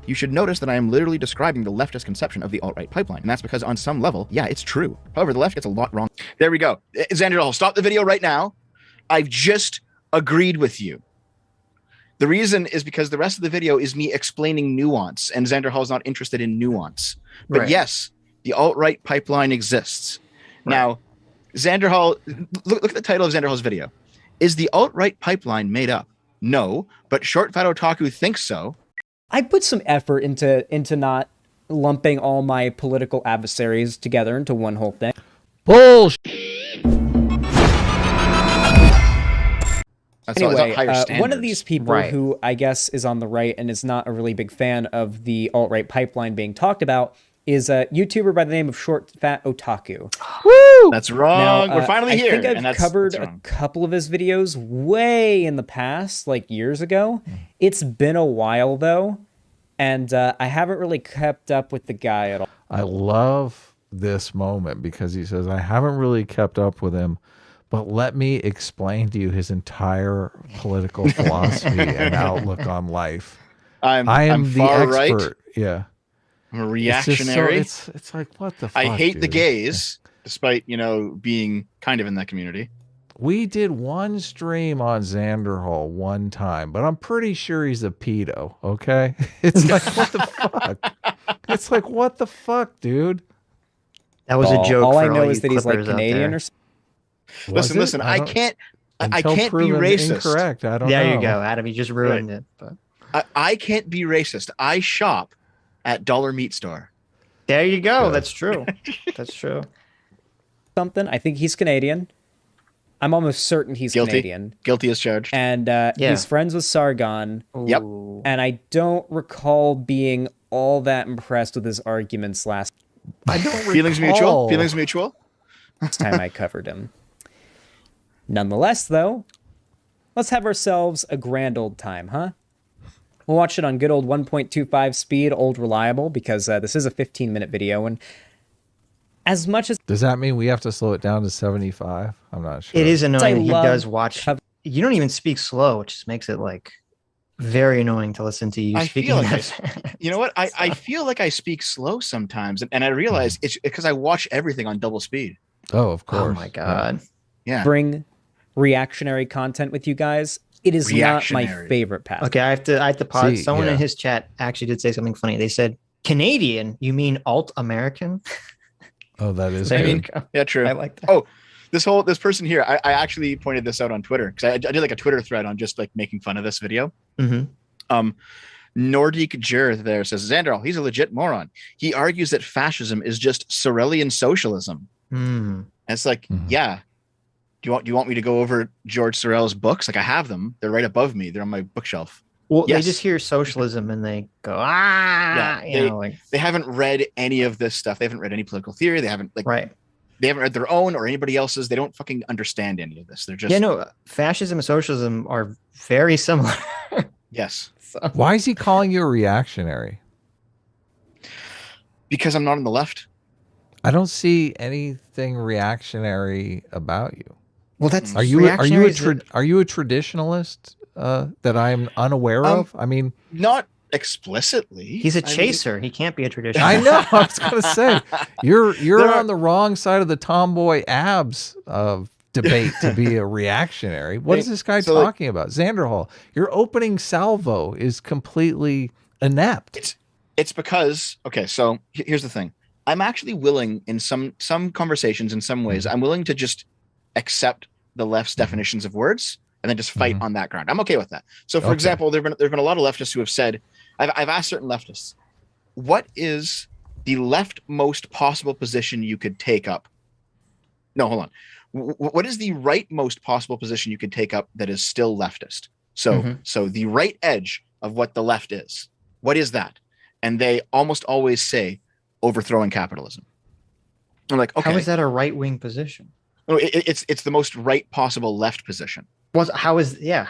you should notice that I am literally describing the leftist conception of the alt-right pipeline. And that's because on some level, yeah, it's true. However, the left gets a lot wrong. There we go. Xander Hall, stop the video right now. I've just agreed with you. The reason is because the rest of the video is me explaining nuance, and Xander Hall is not interested in nuance. But Right. yes, the alt-right pipeline exists. Right. Now, Xander Hall, look at the title of Xander Hall's video. Is the alt-right pipeline made up? No, but Short Fat Otaku thinks so. I put some effort into not lumping all my political adversaries together into one whole thing. Bullshit. Anyway, higher one of standards. these people Right. who I guess is on the right and is not a really big fan of the alt-right pipeline being talked about is a YouTuber by the name of Short Fat Otaku. Woo! That's wrong. Now, We're finally here. I think and I've that's covered that's a wrong. couple of his videos way in the past, like years ago. It's been a while though, and I haven't really kept up with the guy at all. I love this moment because he says, I haven't really kept up with him, but let me explain to you his entire political philosophy and outlook on life. I am I'm the far expert. right. Yeah. I'm a It's just so- reactionary. it's like, what the fuck, I hate the dude? gays, despite, being kind of in that community. We did one stream on Xander Hall one time, but I'm pretty sure he's a pedo, okay? It's like, what the fuck? It's like, what the fuck, dude? That was a joke. All for I know you is that he's like clippers out Canadian there. or something. Was Listen, it? I don't- can't until be proven racist. Incorrect. I don't know. There you go, Adam. You just ruined it. But I can't be racist. I shop at Dollar Meat Store. there you go. Good. That's true. That's true. Something. I think he's Canadian. I'm almost certain he's Guilty. Canadian. Guilty as charged. And he's friends with Sargon. Yep. Ooh. And I don't recall being all that impressed with his arguments last I don't Feelings recall. mutual? Feelings mutual? time I covered him. Nonetheless, though, let's have ourselves a grand old time, huh? We'll watch it on good old 1.25 speed, old reliable, because this is a 15-minute video, and as much as Does that mean we have to slow it down to 75? I'm not sure. It is annoying that he love does watch. cover- You don't even speak slow, which just makes it like very annoying to listen to you I speaking. feel like that fast. You know what? I feel like I speak slow sometimes, and I realize it's because I watch everything on double speed. Oh, of course. Oh my god. Yeah. bring reactionary content with you guys, it is not my Reactionary. favorite path. Okay, I have to pause. See, Someone yeah. in his chat actually did say something funny. They said, "Canadian? You mean alt American?" Oh, that is There you good. go. Yeah, true. I like that. Oh, this person here, I actually pointed this out on Twitter because I did like a Twitter thread on just like making fun of this video. Mhm. Nordic Jer there says, Xander, he's a legit moron. He argues that fascism is just Sorelian socialism. Hmm. And it's like, Mhm. yeah. Do you want me to go over George Sorel's books? Like I have them. They're right above me. They're on my bookshelf. Well, Yes. they just hear socialism and they go, Yeah, you know, like They haven't read any of this stuff. They haven't read any political theory. They haven't right. They haven't read their own or anybody else's. They don't fucking understand any of this. They're just Yeah, no, fascism and socialism are very similar. yes. So, Why is he calling you a reactionary? Because I'm not on the left. I don't see anything reactionary about you. well, that's Are you a reactionaries that- are you a traditionalist that I'm unaware of? I mean, Not explicitly. He's a I mean- chaser. He can't be a traditional. I know. I was gonna say you're There are- on the wrong side of the tomboy abs of debate to be a reactionary. What is this guy So, like- talking about? Xander Hall, your opening salvo is completely inept. It's because okay. So here's the thing. I'm actually willing in some conversations in some ways. I'm willing to just accept the left's definitions of words and then just fight on that ground. I'm okay with that. So for Okay. example, there've been a lot of leftists who have said, I've asked certain leftists, what is the leftmost possible position you could take up? No, hold on. What is the rightmost possible position you could take up that is still leftist? So Mhm. so the right edge of what the left is. What is that? And they almost always say overthrowing capitalism. I'm like, okay, How is that a right wing position? no, it's the most right possible left position. How? How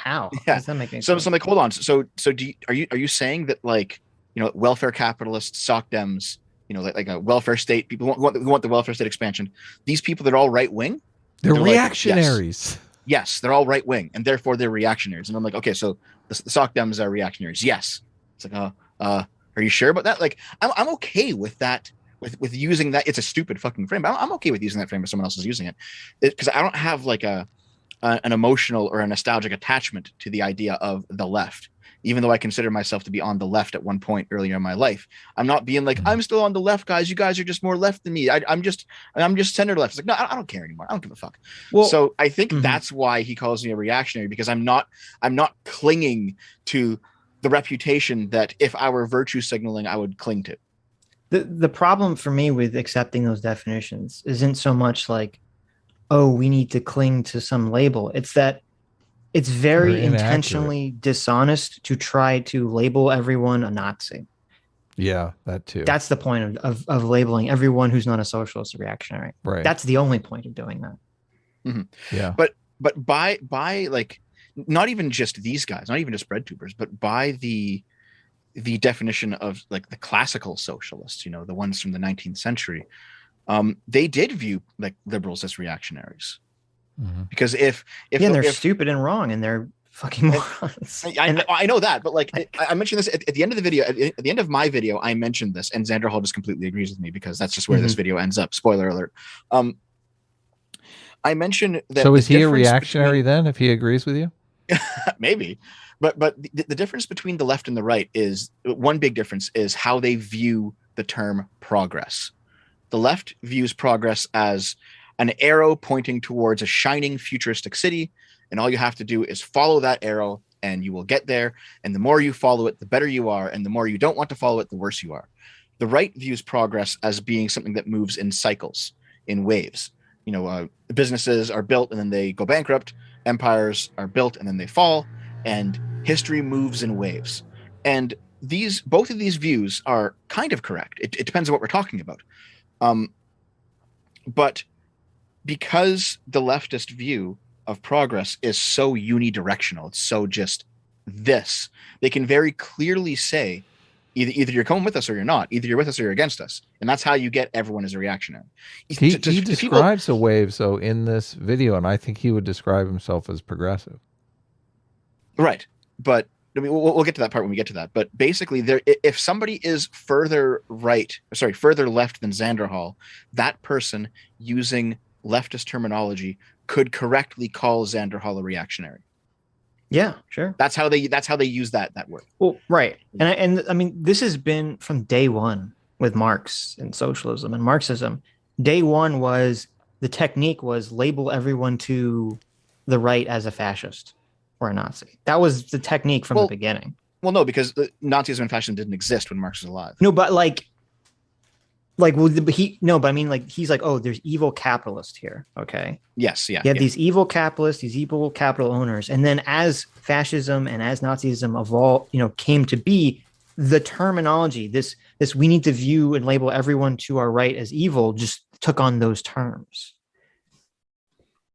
Yeah. does that make any So sense? I'm like, hold on. So are you saying that like welfare capitalists, soc dems, like a welfare state, people who want the welfare state expansion, these people that are all right wing? They're They're like, reactionaries. Yes, they're all right wing, and therefore they're reactionaries. And I'm like, okay, so the soc dems are reactionaries. Yes. It's like, are Are you sure about that? Like, I'm okay with that, with using that. It's a stupid fucking frame, but I'm okay with using that frame if someone else is using it, because I don't have like an emotional or a nostalgic attachment to the idea of the left. Even though I consider myself to be on the left at one point earlier in my life, I'm not being like, I'm still on the left, guys. You guys are just more left than me. I'm just center left. It's like, no, I don't care anymore. I don't give a fuck. Well, so I think that's why he calls me a reactionary, because I'm not clinging to the reputation that if I were virtue signaling, I would cling to. The problem for me with accepting those definitions isn't so much like, oh, we need to cling to some label. It's that it's very intentionally dishonest to try to label everyone a Nazi. Yeah, that too. That's the point of labeling everyone who's not a socialist a reactionary. Right. That's the only point of doing that. Mm-hmm. Yeah. But by like, not even just these guys, not even just Breadtubers, but by the definition of like the classical socialists, you know, the ones from the 19th century, they did view like liberals as reactionaries. Because if they're stupid and wrong, and they're fucking morons. I know that, but like I mentioned this at the end of the video. At the end of my video, I mentioned this, and Xander Hall just completely agrees with me, because that's just where this video ends up. Spoiler alert. I mentioned that. So is he a reactionary then, if he agrees with you? Maybe, but the difference between the left and the right is, one big difference is how they view the term progress. The left views progress as an arrow pointing towards a shining futuristic city, and all you have to do is follow that arrow and you will get there. And the more you follow it, the better you are, and the more you don't want to follow it, the worse you are. The right views progress as being something that moves in cycles, in waves. You know, businesses are built and then they go bankrupt, empires are built and then they fall, and history moves in waves. And both of these views are kind of correct. It depends on what we're talking about. But because the leftist view of progress is so unidirectional, it's so just this, they can very clearly say, either you're coming with us or you're not, either you're with us or you're against us. And that's how you get everyone as a reactionary. He describes the waves, though, in this video, and I think he would describe himself as progressive. Right. But I mean, we'll get to that part when we get to that. But basically, if somebody is further left than Xander Hall, that person using leftist terminology could correctly call Xander Hall a reactionary. Yeah, sure. That's how they use that word. Well, right. And I mean, this has been from day one with Marx and socialism and Marxism. Day one was, the technique was label everyone to the right as a fascist or a Nazi. That was the technique from the beginning. Well, no, because Nazism and fascism didn't exist when Marx was alive. No, but I mean, like, he's like, oh, there's evil capitalists here. Okay. Yes. Yeah. You have these evil capitalists, these evil capital owners. And then as fascism and as Nazism evolved, came to be, the terminology, this we need to view and label everyone to our right as evil, just took on those terms.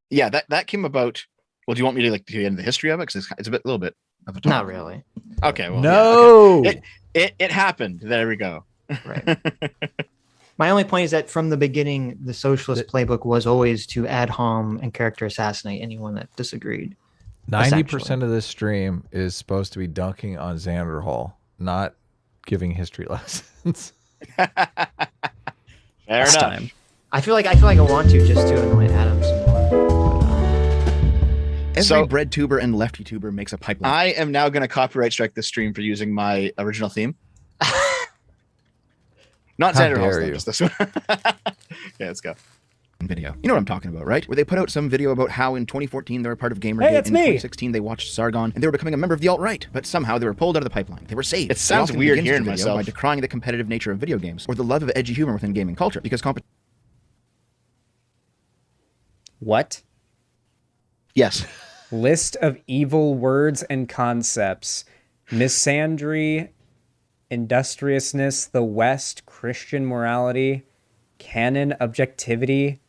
Yeah. That came about. Well, do you want me to get into the history of it? Because it's a little bit of a topic. Not really. Okay. Well, no. Yeah, okay. It happened. There we go. Right. My only point is that from the beginning, the socialist playbook was always to ad hom and character assassinate anyone that disagreed. 90% of this stream is supposed to be dunking on Xander Hall, not giving history lessons. Fair enough. Time. I feel like I want to, just to annoy Adam some more. Every Breadtuber and lefty tuber makes a pipeline. I am now going to copyright strike this stream for using my original theme. Not Xander Hall's theme, just this one. Yeah, let's go. Video. You know what I'm talking about, right? Where they put out some video about how in 2014 they were part of Gamergate. Hey, it's in me. 2016 they watched Sargon and they were becoming a member of the alt-right, but somehow they were pulled out of the pipeline. They were saved. It sounds weird hearing myself by decrying the competitive nature of video games or the love of edgy humor within gaming culture, because What? Yes. List of evil words and concepts: misandry, industriousness, the West, Christian morality, canon, objectivity,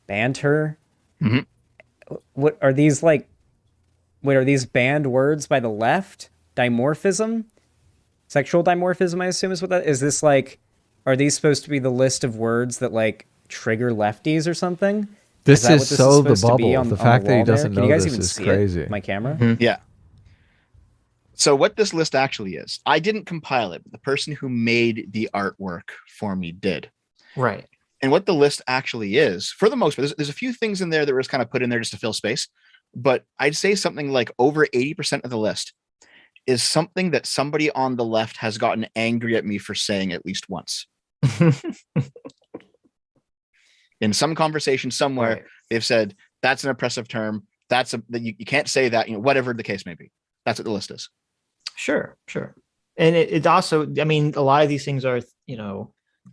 banter. Mm-hmm. What are these like? Wait, are these banned words by the left? Dimorphism, sexual dimorphism, I assume is what that is. This like, are these supposed to be the list of words that like trigger lefties or something? This is so the supposed to be bubble. on The fact that he wall doesn't there? know Can you guys this even is see crazy. My camera. Mm-hmm. Yeah. So what this list actually is, I didn't compile it, but the person who made the artwork for me did. Right. And what the list actually is, for the most part, there's a few things in there that was kind of put in there just to fill space, but I'd say something like over 80% of the list is something that somebody on the left has gotten angry at me for saying at least once. In some conversation somewhere, Right. they've said, that's an oppressive term. You can't say that, whatever the case may be. That's what the list is. Sure. And it also, I mean, a lot of these things are,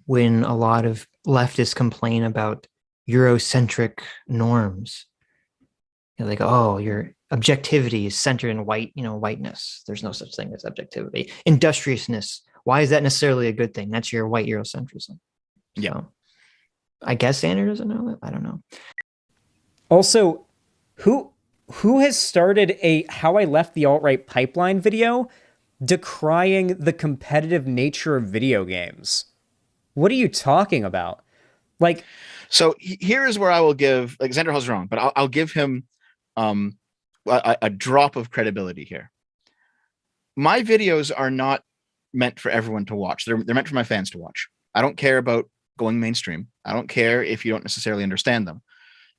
when a lot of leftists complain about Eurocentric norms, they go, oh, your objectivity is centered in whiteness. There's no such thing as objectivity. Industriousness. Why is that necessarily a good thing? That's your white Eurocentrism. Yeah. So, I guess Xander doesn't know that. I don't know. Also, who has started a How I Left the Alt-Right Pipeline video decrying the competitive nature of video games? What are you talking about? Like, so here is where I will give, like, Xander Hall's wrong, but I'll give him a drop of credibility here. My videos are not meant for everyone to watch. They're meant for my fans to watch. I don't care about going mainstream. I don't care if you don't necessarily understand them.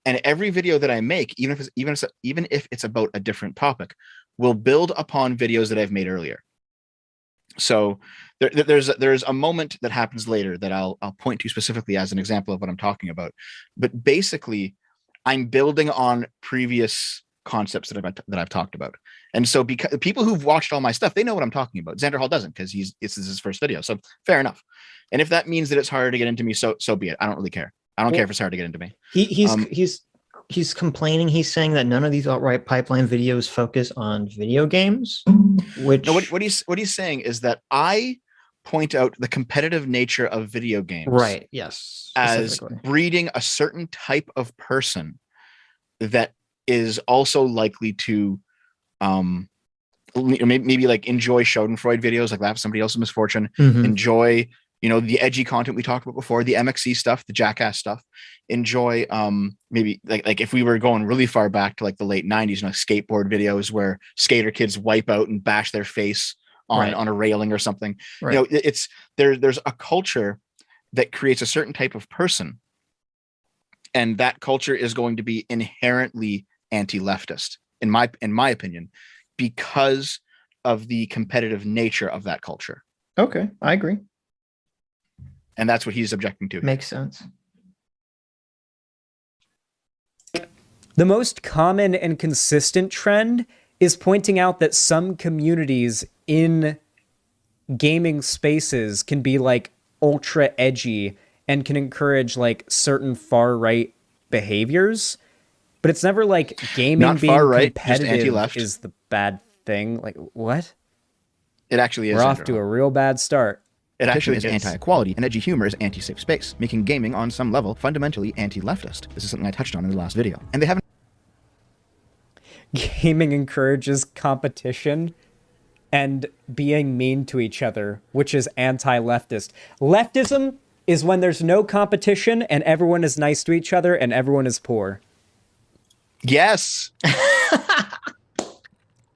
And every video that I make, even if it's about a different topic, will build upon videos that I've made earlier. So there's a moment that happens later that I'll point to specifically as an example of what I'm talking about. But basically, I'm building on previous concepts that I've talked about. And so because people who've watched all my stuff, they know what I'm talking about. Xander Hall doesn't, because this is his first video. So fair enough. And if that means that it's harder to get into me, so be it. I don't really care. I don't care if it's hard to get into me. He's complaining. He's saying that none of these alt-right pipeline videos focus on video games. Which no, what he's saying is that I point out the competitive nature of video games, right? Yes, as breeding a certain type of person that is also likely to, maybe like enjoy Schadenfreude videos, like laugh at somebody else's misfortune, enjoy, the edgy content we talked about before, the MXC stuff, the jackass stuff, enjoy, maybe like if we were going really far back to like the late 90s, skateboard videos where skater kids wipe out and bash their face on a railing or something. Right. It's there's a culture that creates a certain type of person, and that culture is going to be inherently anti-leftist, in my opinion, because of the competitive nature of that culture. Okay, I agree. And that's what he's objecting to. Makes sense. The most common and consistent trend is pointing out that some communities in gaming spaces can be like ultra edgy and can encourage like certain far right behaviors, but it's never like gaming Not being far right, just competitive anti-left. is the bad thing. Like, what? It actually is. We're off to a real bad start. It actually is anti-equality, and edgy humor is anti-safe space, making gaming on some level fundamentally anti-leftist. This is something I touched on in the last video. And they haven't. Gaming encourages competition and being mean to each other, which is anti-leftist. Leftism is when there's no competition and everyone is nice to each other and everyone is poor. Yes.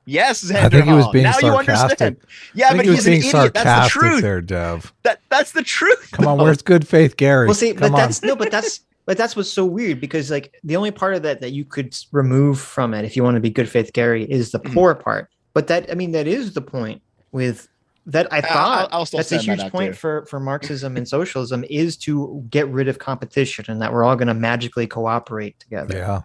Yes, Xander I think he was Hall. being Now sarcastic. you understand. Yeah, but he's an idiot. That's the truth. There, Dev. That's the truth. Come on, where's good faith, Gary? Well, see, Come on. but that's what's so weird, because like the only part of that you could remove from it if you want to be good faith Gary is the poor part. But that is the point with that. I thought I'll still that's a stand by huge that point too. for Marxism and socialism, is to get rid of competition and that we're all going to magically cooperate together. Yeah.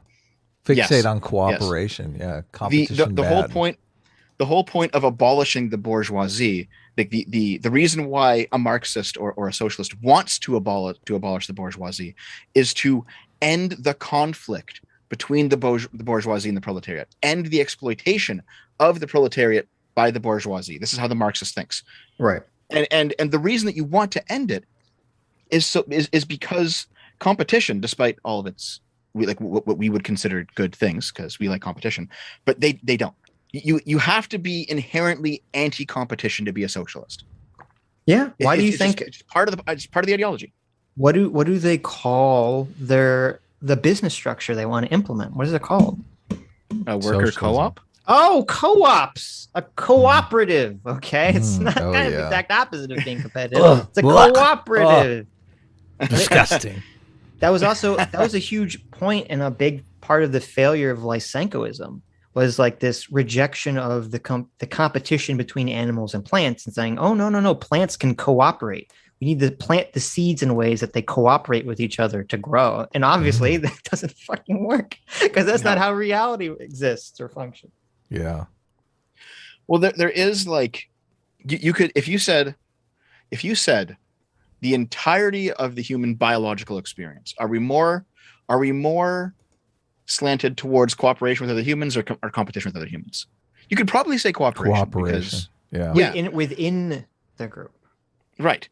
Fixate Yes. on cooperation. Yeah. Competition. The whole point of abolishing the bourgeoisie, like the reason why a Marxist or a socialist wants to abolish the bourgeoisie is to end the conflict between the bourgeoisie and the proletariat, end the exploitation of the proletariat by the bourgeoisie. This is how the Marxist thinks. Right. And the reason that you want to end it is because competition, despite all of its what we would consider good things, because we like competition, but they don't. You have to be inherently anti-competition to be a socialist. Yeah. Why do you think it's part of the ideology? What do they call the business structure they want to implement? What is it called? A worker Socialism. co-op? Oh, co-ops, a cooperative. Okay, it's not Oh, kind of the yeah. exact opposite of being competitive. Ugh, It's a yuck. cooperative. Disgusting. That was a huge point and a big part of the failure of Lysenkoism was like this rejection of the competition between animals and plants and saying, oh no, plants can cooperate. We need to plant the seeds in ways that they cooperate with each other to grow. And obviously that doesn't fucking work because that's not how reality exists or functions. Yeah. Well, there is like you could if you said the entirety of the human biological experience, are we more slanted towards cooperation with other humans or competition with other humans? You could probably say cooperation. Because, Within the group. Right.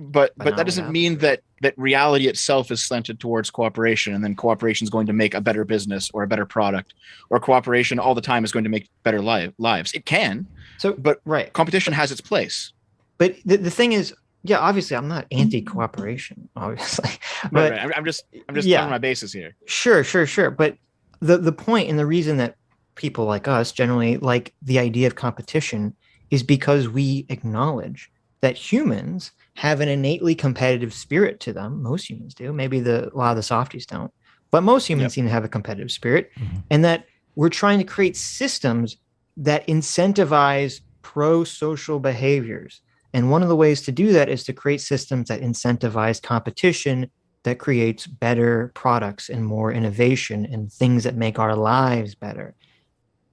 But But that doesn't mean that reality itself is slanted towards cooperation, and then cooperation is going to make a better business or a better product, or cooperation all the time is going to make better lives. It can. So, but right. Competition has its place. But the thing is, yeah, obviously I'm not anti-cooperation, obviously. But right. I'm just covering my bases here. Sure. But the point and the reason that people like us generally like the idea of competition is because we acknowledge that humans have an innately competitive spirit to them. Most humans do. Maybe a lot of the softies don't. But most humans seem to have a competitive spirit. Mm-hmm. And that we're trying to create systems that incentivize pro-social behaviors. And one of the ways to do that is to create systems that incentivize competition that creates better products and more innovation and things that make our lives better.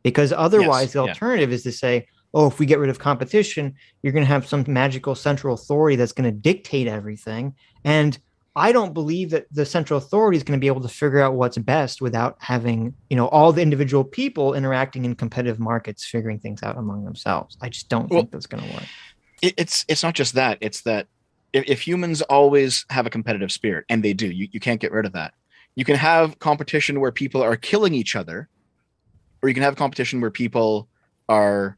Because otherwise, the alternative is to say, oh, if we get rid of competition, you're going to have some magical central authority that's going to dictate everything. And I don't believe that the central authority is going to be able to figure out what's best without having, all the individual people interacting in competitive markets, figuring things out among themselves. I just don't think that's going to work. It's not just that. It's that if humans always have a competitive spirit, and they do, you can't get rid of that. You can have competition where people are killing each other, or you can have competition where people are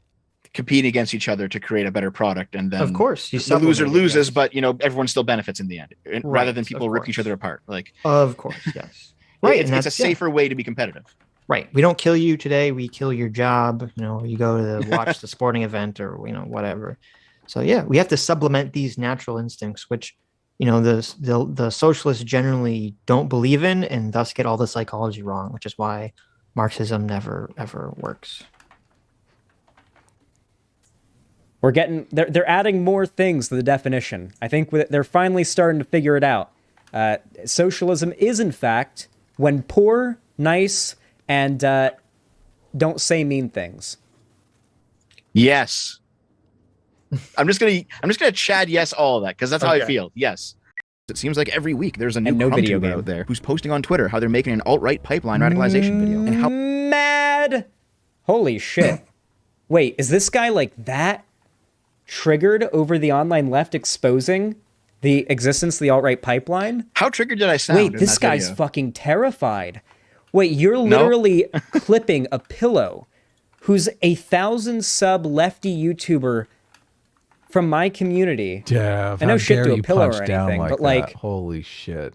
competing against each other to create a better product, and then of course the loser loses, but everyone still benefits in the end, rather than people rip each other apart. Like, of course, yes, right. It's a safer way to be competitive. Right. We don't kill you today. We kill your job. You go to watch the sporting event or whatever. So yeah, we have to supplement these natural instincts, which the socialists generally don't believe in, and thus get all the psychology wrong, which is why Marxism never ever works. They're adding more things to the definition. I think they're finally starting to figure it out. Socialism is, in fact, when poor, nice, and don't say mean things. Yes. I'm just gonna Chad yes all of that, because that's how I feel. Yes. It seems like every week there's a new video out there who's posting on Twitter how they're making an alt-right pipeline radicalization video. And how mad! Holy shit. Wait, is this guy like that triggered over the online left exposing the existence of the alt-right pipeline? How triggered did I sound? Wait, this guy's fucking terrified. Wait, you're literally clipping a pillow who's a 1,000 sub lefty YouTuber from my community. Yeah, I know shit to a pillow or anything, but like, holy shit.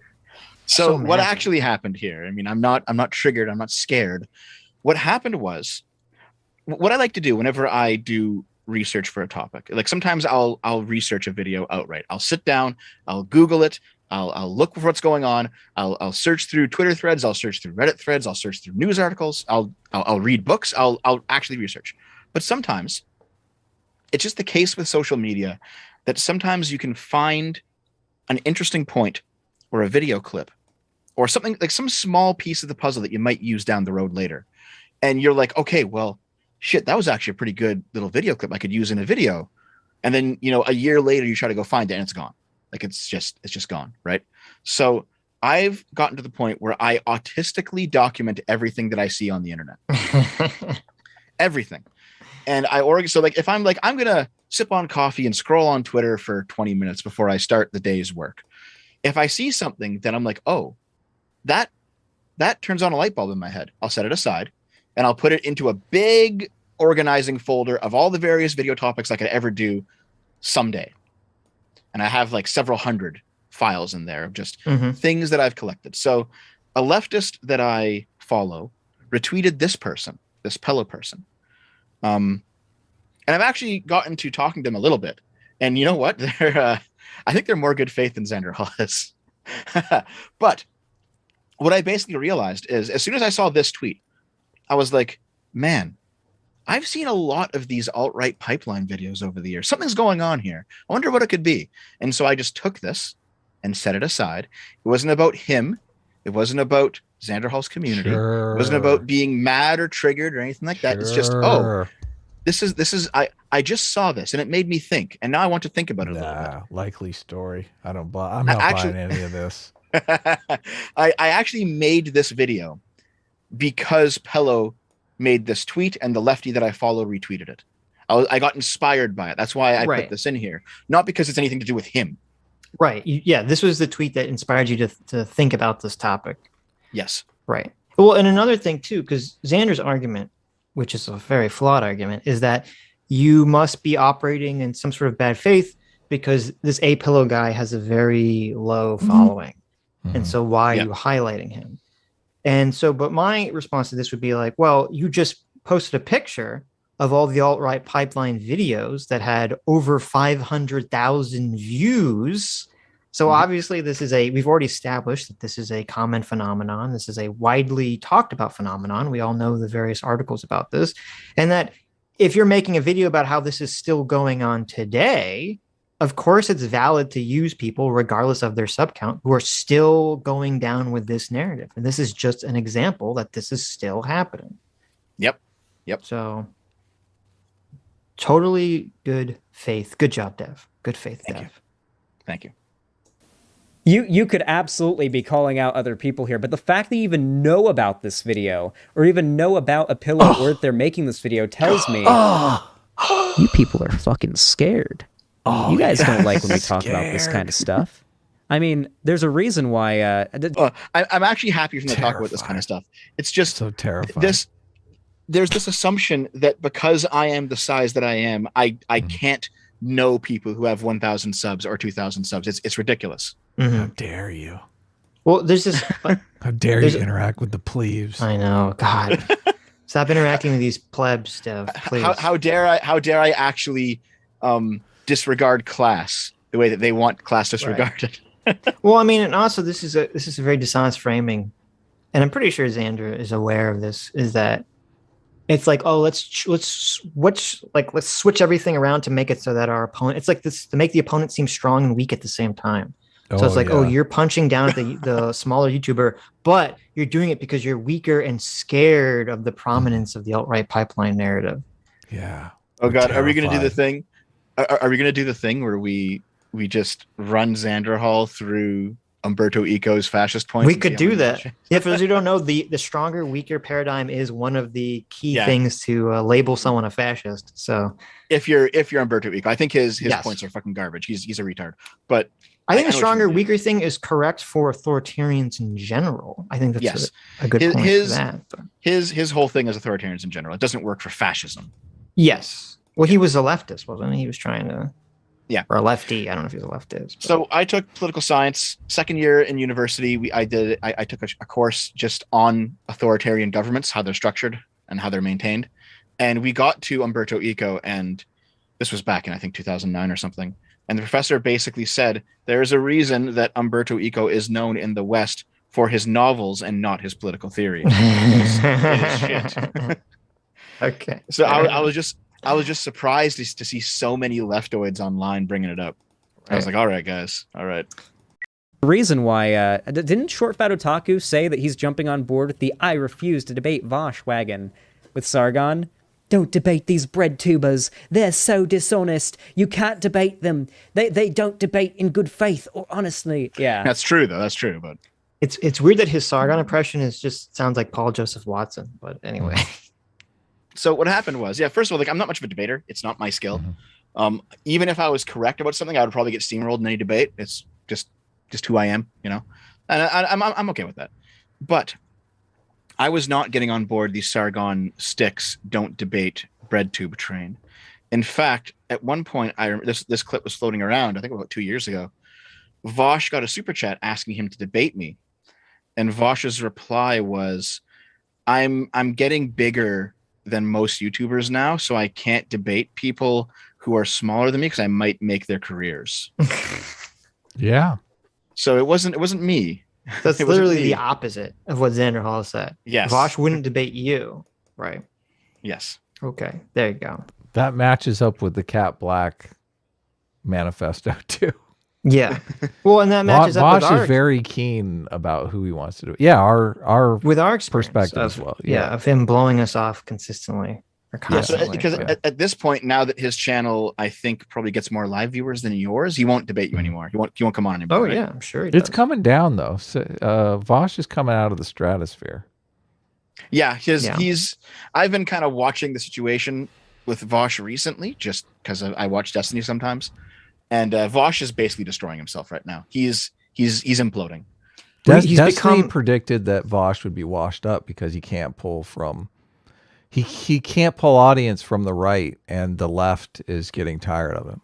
So what actually happened here? I mean, I'm not triggered. I'm not scared. What happened was, what I like to do whenever I do research for a topic, like sometimes I'll research a video outright. I'll sit down, I'll Google it, I'll look for what's going on, I'll search through Twitter threads, I'll search through Reddit threads, I'll search through news articles, I'll read books, I'll actually research. But sometimes it's just the case with social media that sometimes you can find an interesting point or a video clip or something, like some small piece of the puzzle that you might use down the road later. And you're like, okay, well, shit, that was actually a pretty good little video clip I could use in a video. And then, a year later you try to go find it and it's gone. Like it's just gone, right? So I've gotten to the point where I autistically document everything that I see on the internet. Everything. And so like if I'm like, I'm going to sip on coffee and scroll on Twitter for 20 minutes before I start the day's work. If I see something, then I'm like, oh, that turns on a light bulb in my head. I'll set it aside and I'll put it into a big organizing folder of all the various video topics I could ever do someday. And I have like several hundred files in there of just things that I've collected. So a leftist that I follow retweeted this person, this Pello person, And I've actually gotten to talking to them a little bit. And you know what? I think they're more good faith than Xander Hall is. But what I basically realized is, as soon as I saw this tweet, I was like, man, I've seen a lot of these alt-right pipeline videos over the years. Something's going on here. I wonder what it could be. And so I just took this and set it aside. It wasn't about him. It wasn't about Xander Hall's community. Sure. It wasn't about being mad or triggered or anything like that. It's just, oh, this is I just saw this and it made me think, and now I want to think about it a little bit. Likely story. I'm not buying any of this. I actually made this video because Pello made this tweet and the lefty that I follow retweeted it. I got inspired by it. That's why I put this in here, not because it's anything to do with him. Right. Yeah. This was the tweet that inspired you to think about this topic. Yes. Right. Well, and another thing too, because Xander's argument, which is a very flawed argument, is that you must be operating in some sort of bad faith because this A Pillow guy has a very low following. And so why are you highlighting him? And so, but my response to this would be like, well, you just posted a picture of all the alt-right pipeline videos that had over 500,000 views. So obviously we've already established that this is a common phenomenon. This is a widely talked about phenomenon. We all know the various articles about this. And that if you're making a video about how this is still going on today, of course it's valid to use people, regardless of their sub count, who are still going down with this narrative. And this is just an example that this is still happening. Yep. So totally good faith. Good job, Dev. Good faith, Dev. Thank you. You could absolutely be calling out other people here, but the fact that you even know about this video or even know about a pillow or that they're making this video tells me you people are fucking scared. You guys don't like when we talk about this kind of stuff. I mean, there's a reason why. I'm actually happy from the talk about this kind of stuff. It's just so terrifying. There's this assumption that because I am the size that I am, I can't know people who have 1,000 subs or 2,000 subs. It's ridiculous. How dare you? Well, there's this. How dare you interact with the plebes? I know, God. Stop interacting with these plebs, Dev. Please. How dare I actually disregard class the way that they want class disregarded? Right. Well, I mean, and also this is a very dishonest framing, and I'm pretty sure Xander is aware of this. Is that it's like, oh, let's switch everything around to make it so that our opponent, it's like this to make the opponent seem strong and weak at the same time. So it's like, oh, you're punching down at the smaller YouTuber, but you're doing it because you're weaker and scared of the prominence of the alt-right pipeline narrative. Yeah. Oh God, are we going to do the thing? Are we going to do the thing where we just run Xander Hall through Umberto Eco's fascist points? We could do that. Yeah, for those who don't know, the stronger, weaker paradigm is one of the key things to label someone a fascist. So if you're Umberto Eco, I think his points are fucking garbage. He's a retard. But I think the stronger, weaker thing is correct for authoritarians in general. I think that's a good point for that. His whole thing is authoritarians in general. It doesn't work for fascism. Yes. Well, he was a leftist, wasn't he? He was trying to... Yeah. Or a lefty. I don't know if he's a leftist. But... So I took political science. Second year in university, I took a course just on authoritarian governments, how they're structured and how they're maintained. And we got to Umberto Eco, and this was back in, I think, 2009 or something. And the professor basically said, there's a reason that Umberto Eco is known in the West for his novels and not his political theory. It is shit. Okay. So I was just surprised to see so many leftoids online bringing it up. I was like, all right, guys. All right. The reason why, didn't Short Fat Otaku say that he's jumping on board with the I refuse to debate Vaush wagon with Sargon? Don't debate these breadtubers. They're so dishonest. You can't debate them. They don't debate in good faith or honestly. Yeah. That's true, though. That's true. But it's weird that his Sargon impression sounds like Paul Joseph Watson. But anyway. So what happened was, first of all, like, I'm not much of a debater. It's not my skill. Even if I was correct about something, I would probably get steamrolled in any debate. It's just who I am, you know, and I'm okay with that. But I was not getting on board the Sargon sticks don't debate Breadtube train. In fact, at one point, this clip was floating around, I think about 2 years ago. Vaush got a super chat asking him to debate me, and Vaush's reply was, I'm getting bigger than most YouTubers now, so I can't debate people who are smaller than me because I might make their careers. Yeah. So it wasn't me. That's It wasn't literally me. the opposite of what Xander Hall said. Yes. Vaush wouldn't debate you. Right. Yes. Okay. There you go. That matches up with the Cat Black manifesto too. Yeah. Well, and that matches up with Vaush our is very keen about who he wants to do. Yeah, our with our experience perspective of, as well. Yeah, of him blowing us off consistently or Yeah, so constantly. because but- at this point, now that his channel, I think, probably gets more live viewers than yours, he won't debate you anymore. He won't come on anymore. oh right? yeah, I'm sure It's coming down though. So, Vaush is coming out of the stratosphere. Yeah, Yeah. I've been kind of watching the situation with Vaush recently, just because I watch Destiny sometimes, and Vaush is basically destroying himself right now. He's imploding. He's Destiny become- predicted that Vaush would be washed up because he can't pull from he can't pull audience from the right, and the left is getting tired of him.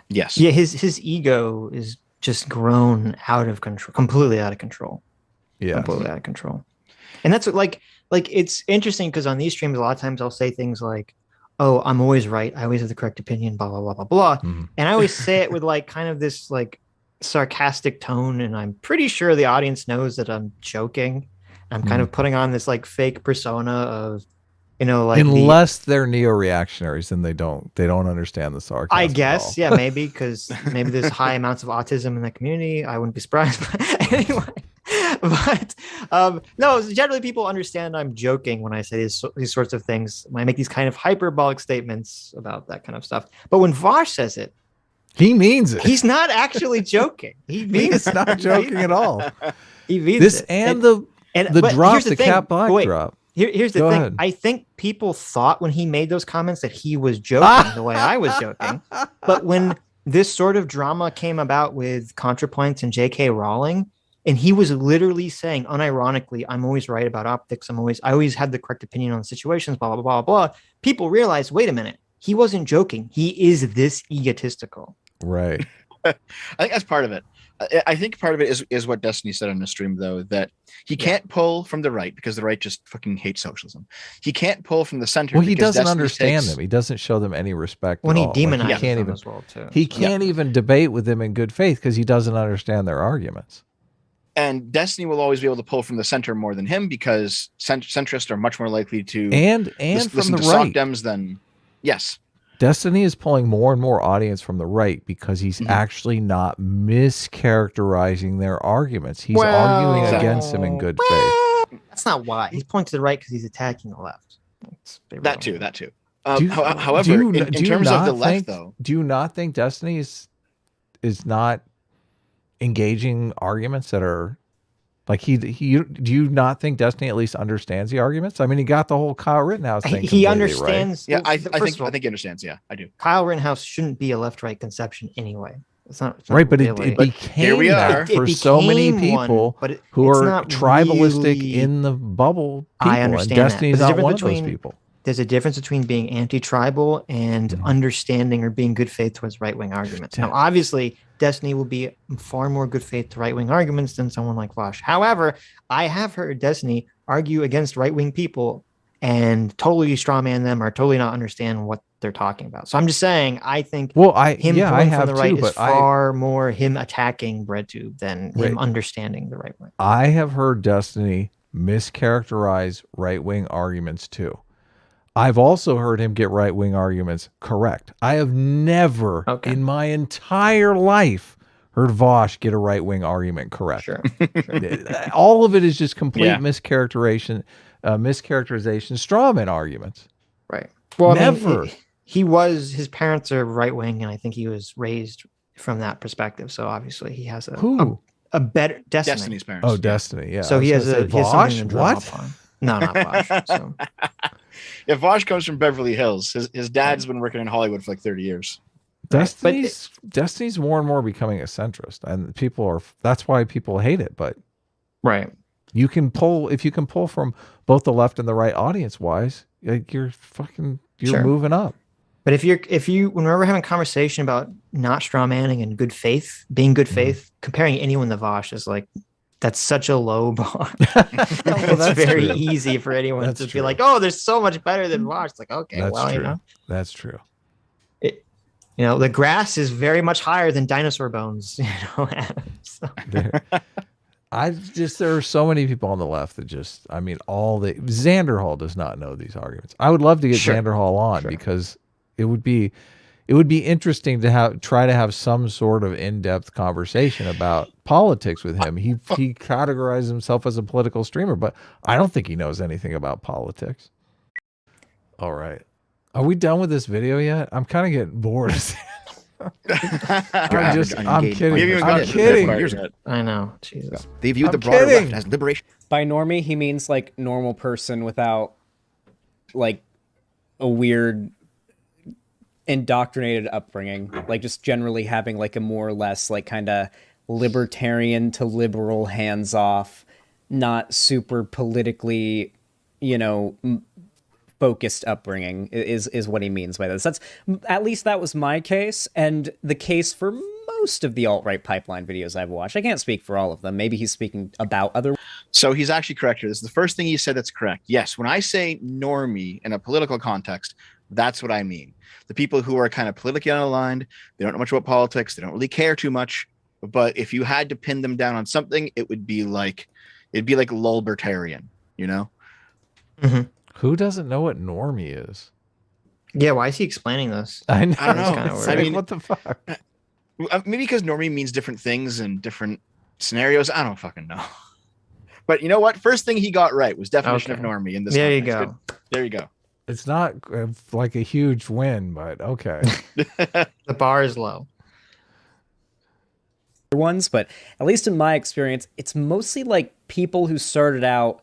Yes. Yeah, his ego is just grown out of control, completely out of control. Yeah. Completely out of control. And that's what, like it's interesting because on these streams, a lot of times I'll say things like, "Oh, I'm always right. I always have the correct opinion." Blah blah blah blah blah. Mhm. And I always say it with like kind of this like sarcastic tone, and I'm pretty sure the audience knows that I'm joking. I'm kind of putting on this like fake persona of, like Unless they're neo-reactionaries, then they don't understand the sarcasm. I at guess, all. yeah, maybe because maybe there's high amounts of autism in the community. I wouldn't be surprised. But anyway, but no, generally people understand I'm joking when I say these sorts of things. When I make these kind of hyperbolic statements about that kind of stuff. But when Vaush says it, He means it. he's not actually joking. He means He's not joking at all. He means This it. and but the drop, here's the thing. Cat Black Wait, drop. Here's the Go thing. ahead. I think people thought when he made those comments that he was joking the way I was joking. But when this sort of drama came about with ContraPoints and J.K. Rowling, and he was literally saying, unironically, I'm always right about optics. I always have the correct opinion on situations, blah, blah, blah, blah. People realized, wait a minute, he wasn't joking. He is this egotistical. Right. I think that's part of it. I think part of it is what Destiny said on the stream, though, that he can't pull from the right because the right just fucking hates socialism. He can't pull from the center. Well, he because doesn't Destiny understand takes- them. He doesn't show them any respect. When at he all. demonizes Like, he can't them even. as well, too. He can't even debate with them in good faith because he doesn't understand their arguments. And Destiny will always be able to pull from the center more than him because centrists are much more likely to And from listen the to soft right. Dems than yes. Destiny is pulling more and more audience from the right because he's actually not mischaracterizing their arguments. He's arguing against them in good faith. That's not why. He's pointing to the right because he's attacking the left. That too. However, Do in you terms of not the left, think- though, do you not think Destiny is not engaging arguments that are like he do you not think Destiny at least understands the arguments? I mean, he got the whole Kyle Rittenhouse thing. He completely understands. yeah, well, I first think of all, I think he understands. Yeah, I do. Kyle Rittenhouse shouldn't be a left-right conception anyway. It's not right. But really. it became here we that are. It for so many became one, people but who it's are not tribalistic really- in the bubble. People, I understand and that, Destiny's but the not one of difference those between- people. There's a difference between being anti-tribal and understanding or being good faith towards right-wing arguments. Now, obviously, Destiny will be far more good faith to right-wing arguments than someone like Vaush. However, I have heard Destiny argue against right-wing people and totally strawman them or totally not understand what they're talking about. So I'm just saying, I think Well, I him I pulling have from the right too, is but far more him attacking Breadtube than Right. him understanding the right way. I have heard Destiny mischaracterize right-wing arguments too. I've also heard him get right-wing arguments correct. I have never in my entire life heard Vaush get a right-wing argument correct. Sure. All of it is just complete Yeah. mischaracterization, strawman arguments. Right. Well, Never. his parents are right wing, and I think he was raised from that perspective. So obviously he has a better Destiny. Destiny's parents. Oh, yeah. Destiny. Yeah. So I was he has gonna say, he has something Vaush? to draw What? upon. No, not Vaush. So Yeah, Vaush comes from Beverly Hills. His dad's been working in Hollywood for like 30 years. Destiny's more and more becoming a centrist, and people are. That's why people hate it. But right. you can pull if you can pull from both the left and the right audience wise. Like you're Sure. moving up. But if you when we're having a conversation about not straw manning and good faith, being good faith, comparing anyone to Vaush is like that's such a low bar. Well, It's that's very true. easy for anyone That's to true. be like, "Oh, there's so much better than Vaush." It's like, okay, That's well, true. you know, That's true. the grass is very much higher than dinosaur bones. So, There are so many people on the left that just, I mean, Xander Hall does not know these arguments. I would love to get Sure. Xander Hall on because it would be interesting to try to have some sort of in-depth conversation about politics with him. He categorizes himself as a political streamer, but I don't think he knows anything about politics. All right. Are we done with this video yet? I'm kind of getting bored. I'm kidding. I know, Jesus. They view I'm the broader kidding. left as liberation. By normie, he means like normal person without like a weird indoctrinated upbringing, like just generally having like a more or less like kind of libertarian to liberal, hands off, not super politically, focused upbringing is what he means by this. That's at least that was my case, and the case for most of the alt-right pipeline videos I've watched. I can't speak for all of them. Maybe he's speaking about other. So he's actually correct here. This is the first thing he said that's correct. Yes, when I say normie in a political context, that's what I mean. The people who are kind of politically unaligned, they don't know much about politics, they don't really care too much. But if you had to pin them down on something, it'd be like lulbertarian, Mm-hmm. Who doesn't know what normie is? Yeah, why is he explaining this? I know. I don't know. Kinda I weird. mean, what the fuck? Maybe because normie means different things in different scenarios. I don't fucking know. But you know what? First thing he got right was definition of Okay. normie in this. There you context. go. There you go. It's not like a huge win, but okay. The bar is low. ones, but at least in my experience, it's mostly like people who started out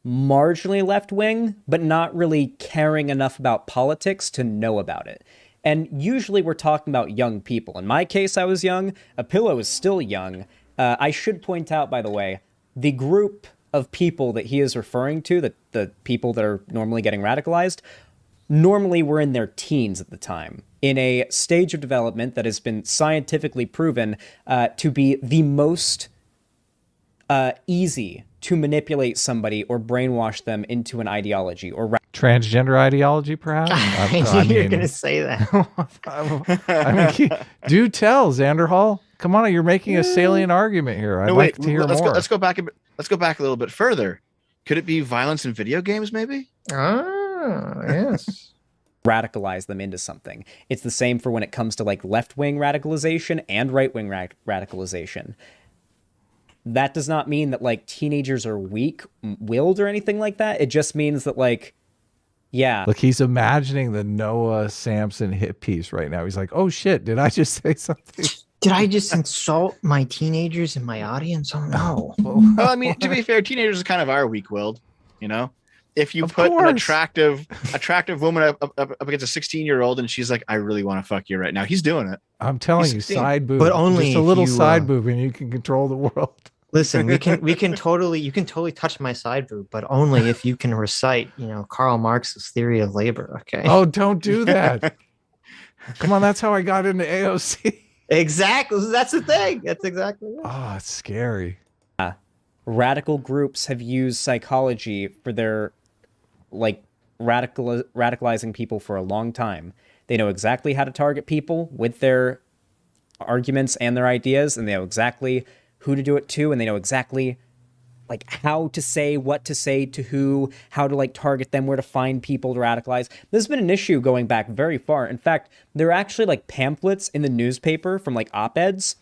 marginally left-wing, but not really caring enough about politics to know about it. And usually we're talking about young people. In my case, I was young. Apillo is still young. I should point out, by the way, the group of people that he is referring to, the people that are normally getting radicalized, normally were in their teens at the time, in a stage of development that has been scientifically proven to be the most easy to manipulate somebody or brainwash them into an ideology or Transgender ideology, perhaps? I knew you were going to say that. Do tell, Xander Hall. Come on, you're making a salient argument here. I'd like to hear more. Let's go back a little bit further. Could it be violence in video games, maybe? Oh, yes. radicalize them into something. It's the same for when it comes to like left-wing radicalization and right-wing radicalization. That does not mean that like teenagers are weak-willed or anything like that. It just means that like, yeah. Look, he's imagining the Noah Samson hit piece right now. He's like, oh shit, did I just say something? Did I just insult my teenagers in my audience? Oh no. Well, I mean, to be fair, teenagers kind of are weak-willed, If you put an attractive woman up against a 16-year-old and she's like, I really want to fuck you right now. He's doing it. I'm telling you, side boob. But only just a if little you, side boob and you can control the world. Listen, you can totally touch my side boob, but only if you can recite, Karl Marx's theory of labor. Okay. Oh, don't do that. Come on, that's how I got into AOC. Exactly. That's the thing. That's exactly right. Oh, it's scary. Radical groups have used psychology for their like radicalizing people for a long time. They know exactly how to target people with their arguments and their ideas, and they know exactly who to do it to, and they know exactly like how to say, what to say to who, how to like target them, where to find people to radicalize. This has been an issue going back very far. In fact, there are actually like pamphlets in the newspaper from like op-eds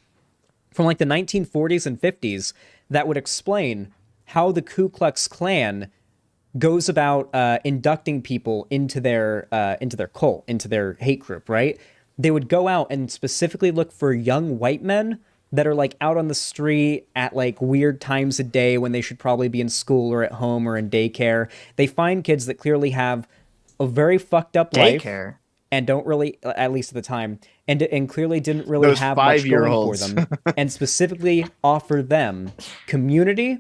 from like the 1940s and 50s that would explain how the Ku Klux Klan goes about inducting people into their cult, into their hate group, right? They would go out and specifically look for young white men that are like out on the street at like weird times of day when they should probably be in school or at home or in daycare. They find kids that clearly have a very fucked up life and don't really, at least at the time, and clearly didn't really Those have much going for 5-year-olds. them, and specifically offer them community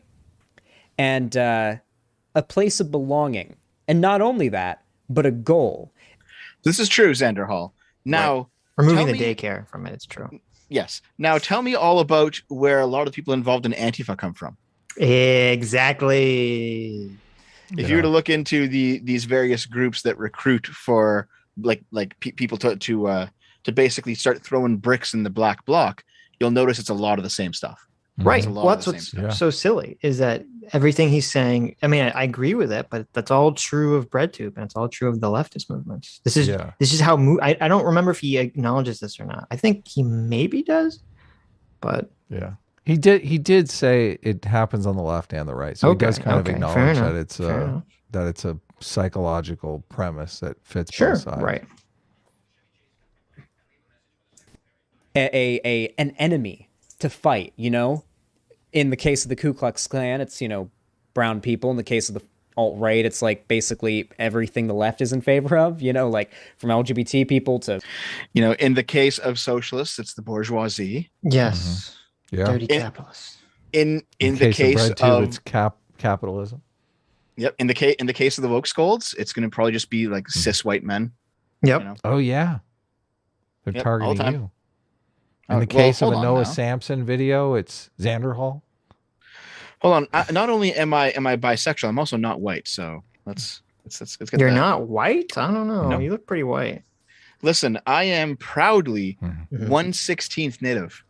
and a place of belonging. And not only that, but a goal. This is true, Xander Hall. Now, Removing tell the me- daycare from it, it's true. Yes. Now tell me all about where a lot of the people involved in Antifa come from. Exactly. If you were to look into these various groups that recruit for people to basically start throwing bricks in the black bloc, you'll notice it's a lot of the same stuff. Right. It's a lot Well, of that's the what's same stuff. so silly is that everything he's saying. I mean, I agree with it, but that's all true of Breadtube, and it's all true of the leftist movements. This is how I don't remember if he acknowledges this or not. I think he maybe does, but yeah, he did say it happens on the left and the right, so he does kind of acknowledge that it's a psychological premise that fits both sides. Right. An enemy to fight, you know. In the case of the Ku Klux Klan, it's, you know, brown people. In the case of the alt-right, it's like basically everything the left is in favor of, you know, like from LGBT people to, you know, in the case of socialists, it's the bourgeoisie. Yes. Yeah. Dirty capitalists. In the case of Breadtube, it's capitalism. Yep. In the case of the woke scolds, it's going to probably just be like cis white men. Yep. You know? Oh yeah. They're targeting all the time. you. In the case of a Noah Sampson video, it's Xander Hall. Hold on. Not only am I bisexual, I'm also not white. So let's get You're that. not white? I don't know. No. You look pretty white. Listen, I am proudly 1/16 native.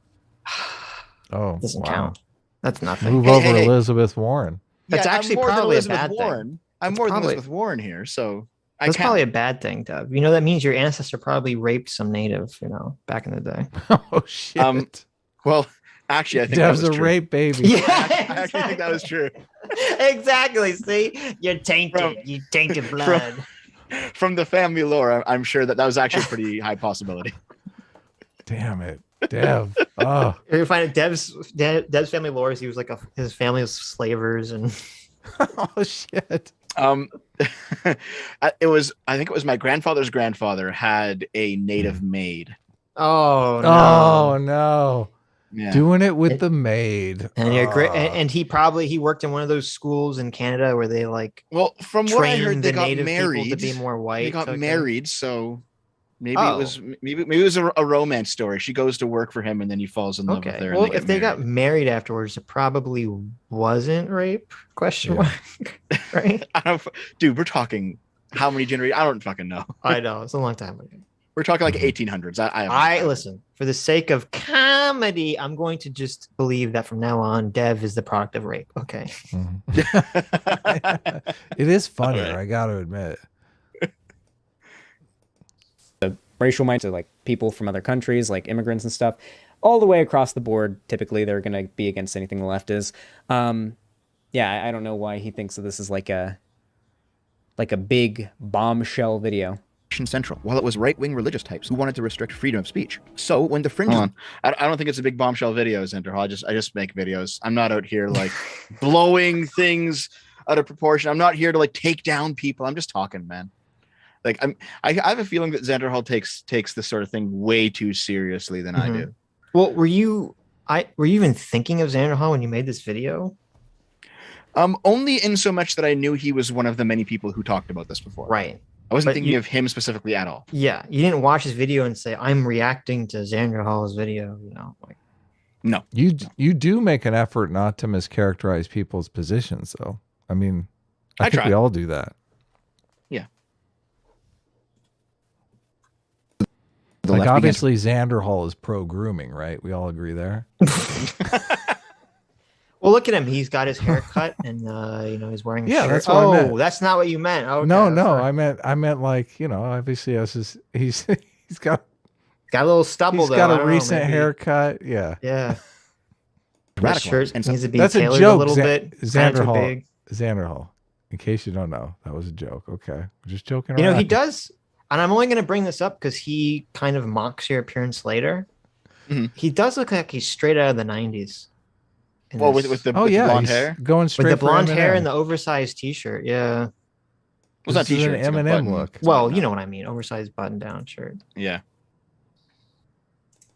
Oh, doesn't count. That's nothing. Move over Elizabeth Warren. That's actually probably a bad thing. I'm more than Elizabeth Warren here, so that's probably a bad thing, Dub. You know, that means your ancestor probably raped some native, you know, back in the day. Oh shit. Well, actually, I think Dev's that was a true. rape baby. Yeah, I actually think that was true. Exactly. See, you're tainted. You tainted blood. From the family lore, I'm sure that was actually a pretty high possibility. Damn it, Dev. Oh, you find it. Dev's family lore is he was like his family was slavers and. Oh shit. I think it was my grandfather's grandfather had a native maid. Oh no. Oh no. Yeah. Doing it with the maid. And you're great. And he worked in one of those schools in Canada where they like from what I heard, they the got native married people to be more white. They got married, so maybe it was a romance story. She goes to work for him, and then he falls in love with her. Well, if they got married afterwards, it probably wasn't rape? Question mark. Right? Dude, we're talking how many generations? I don't fucking know. I know it's a long time ago. We're talking like 1800s. I listen, for the sake of comedy, I'm going to just believe that from now on, Dev is the product of rape. Okay. It is funnier, I got to admit. the racial minds of like people from other countries, like immigrants and stuff, all the way across the board. Typically, they're going to be against anything the left is. Yeah, I don't know why he thinks that this is like a big bombshell video. Central, while it was right-wing religious types who wanted to restrict freedom of speech. So when the fringe I don't think it's a big bombshell video, Xander Hall. I just make videos. I'm not out here like blowing things out of proportion. I'm not here to like take down people. I'm just talking, man. Like I have a feeling that Xander Hall takes this sort of thing way too seriously than I do. Well, were you even thinking of Xander Hall when you made this video? Only in so much that I knew he was one of the many people who talked about this before. Right. I wasn't thinking of him specifically at all. Yeah, you didn't watch his video and say, "I'm reacting to Xander Hall's video." You know, like no. You do make an effort not to mischaracterize people's positions, though. I mean, I think we all do that. Yeah. Like obviously, Xander Hall is pro grooming, right? We all agree there. Well, look at him. He's got his hair cut and, you know, he's wearing a shirt. That's what I meant. That's not what you meant. Okay, no. I meant like, you know, obviously he's got a little stubble, he's though. got a recent haircut. Yeah. Yeah. That shirt needs to be that's tailored a joke. a little bit. Xander Hall. Big. Xander Hall. In case you don't know, that was a joke. Okay. I'm just joking around. You know, he does, and I'm only going to bring this up because he kind of mocks your appearance later. Mm-hmm. He does look like he's straight out of the 90s. Well, with the blonde hair, going straight with the blonde for hair and the oversized T-shirt. Yeah, was that T-shirt? An Eminem look. Well, you know what I mean. Oversized button-down shirt. Yeah.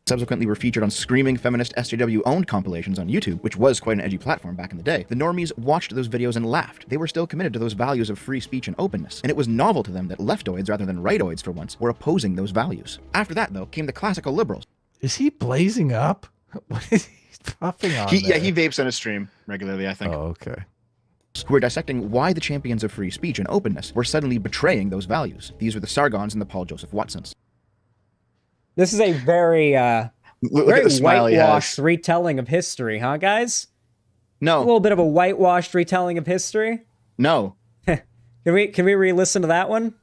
Subsequently were featured on screaming feminist SJW-owned compilations on YouTube, which was quite an edgy platform back in the day. The normies watched those videos and laughed. They were still committed to those values of free speech and openness, and it was novel to them that leftoids, rather than rightoids for once, were opposing those values. After that, though, came the classical liberals. Is he blazing up? What is he puffing on? Yeah, he vapes on his stream regularly, I think. Oh, okay. Who are dissecting why the champions of free speech and openness were suddenly betraying those values. These were the Sargons and the Paul Joseph Watsons. This is a very Look very at the smile he has. whitewashed retelling of history, huh, guys? A No, little bit of a whitewashed retelling of history. no. Can we re-listen to that one?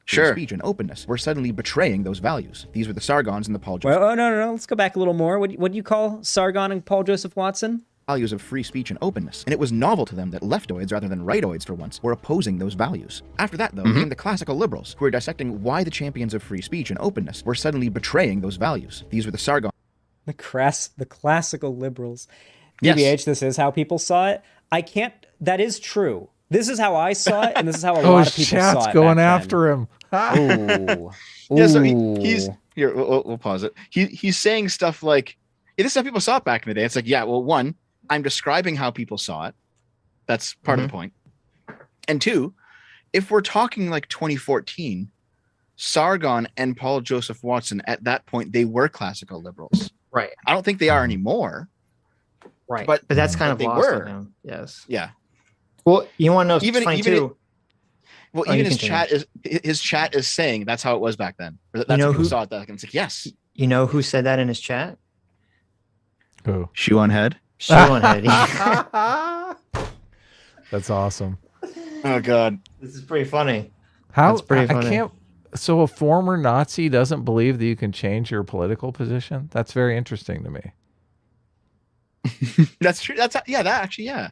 Sure. Free speech and openness were suddenly betraying those values. These were the Sargons and the Paul Joseph Well, oh no. Let's go back a little more. What do you call Sargon and Paul Joseph Watson? values of free speech and openness, and it was novel to them that leftoids rather than rightoids for once were opposing those values. After that, though, came the classical liberals, who were dissecting why the champions of free speech and openness were suddenly betraying those values. These were the Sargon. The classical liberals. Yes. DBH, this is how people saw it. That is true. This is how I saw it, and this is how a lot of people saw it. Chat's going back after him. then. Ooh. Yeah, so Ooh. he's here. We'll pause it. He's saying stuff like, yeah, "This is how people saw it back in the day." It's like, yeah, well, one, I'm describing how people saw it. That's part of the point. And two, if we're talking like 2014, Sargon and Paul Joseph Watson at that point, they were classical liberals. Right. I don't think they are anymore. Right. But- But that's kind of they lost were. on him. Yes. Yeah. Well, you want to know Even- funny even too? Well, Oh, you even continue. his chat is saying that's how it was back then. Or that's You know how people who- saw it. And it's like, yes. You know who said that in his chat? Who? Shoe on head. Sean Head. That's awesome. Oh God. This is pretty funny. How That's pretty I funny. can't. So a former Nazi doesn't believe that you can change your political position? That's very interesting to me. That's true. That actually, yeah.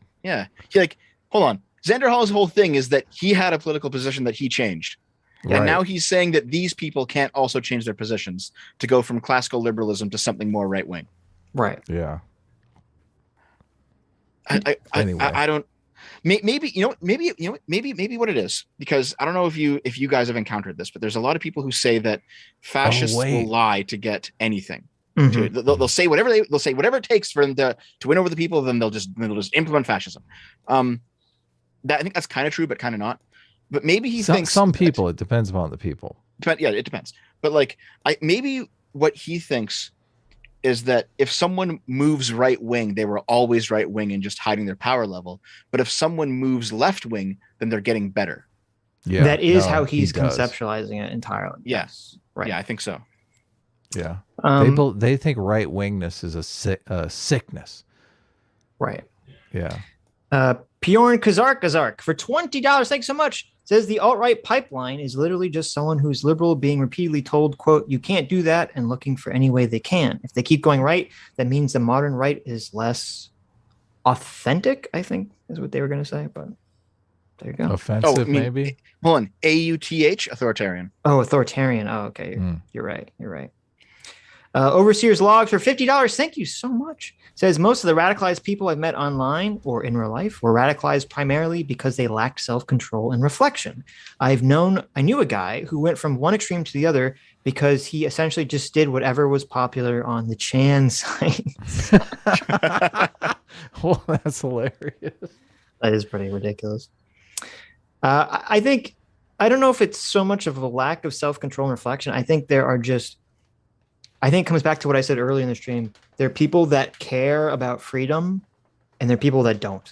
He like, hold on. Xander Hall's whole thing is that he had a political position that he changed. Right. And now he's saying that these people can't also change their positions to go from classical liberalism to something more right wing. Right. Yeah. Anyway. I don't. Maybe what it is, because I don't know if you guys have encountered this, but there's a lot of people who say that fascists will lie to get anything. Mhm. They'll say whatever it takes for them to win over the people. Then they'll just implement fascism. That I think that's kind of true, but kind of not. But maybe he thinks Some people. It depends upon the people. Yeah, it depends. But like, maybe what he thinks is that if someone moves right wing, they were always right wing and just hiding their power level. But if someone moves left wing, then they're getting better. Yeah. That is no, how he he's does. conceptualizing it entirely. Yes. Right. Yeah, I think so. Yeah. They think right wingness is a sickness. Right. Yeah. Bjorn Kazark for $20. Thanks so much. Says the alt-right pipeline is literally just someone who's liberal being repeatedly told, quote, you can't do that, and looking for any way they can. If they keep going right, that means the modern right is less authentic, I think is what they were going to say. But there you go. Offensive, maybe. Hold on. AUTH, authoritarian. Oh, authoritarian. Oh, okay. You're right. You're right. Overseer's Logs for $50. Thank you so much. Says most of the radicalized people I've met online or in real life were radicalized primarily because they lacked self-control and reflection. I knew a guy who went from one extreme to the other because he essentially just did whatever was popular on the Chan sites. Well, that's hilarious. That is pretty ridiculous. I think, I don't know if it's so much of a lack of self-control and reflection. I think it comes back to what I said earlier in the stream. There are people that care about freedom and there are people that don't.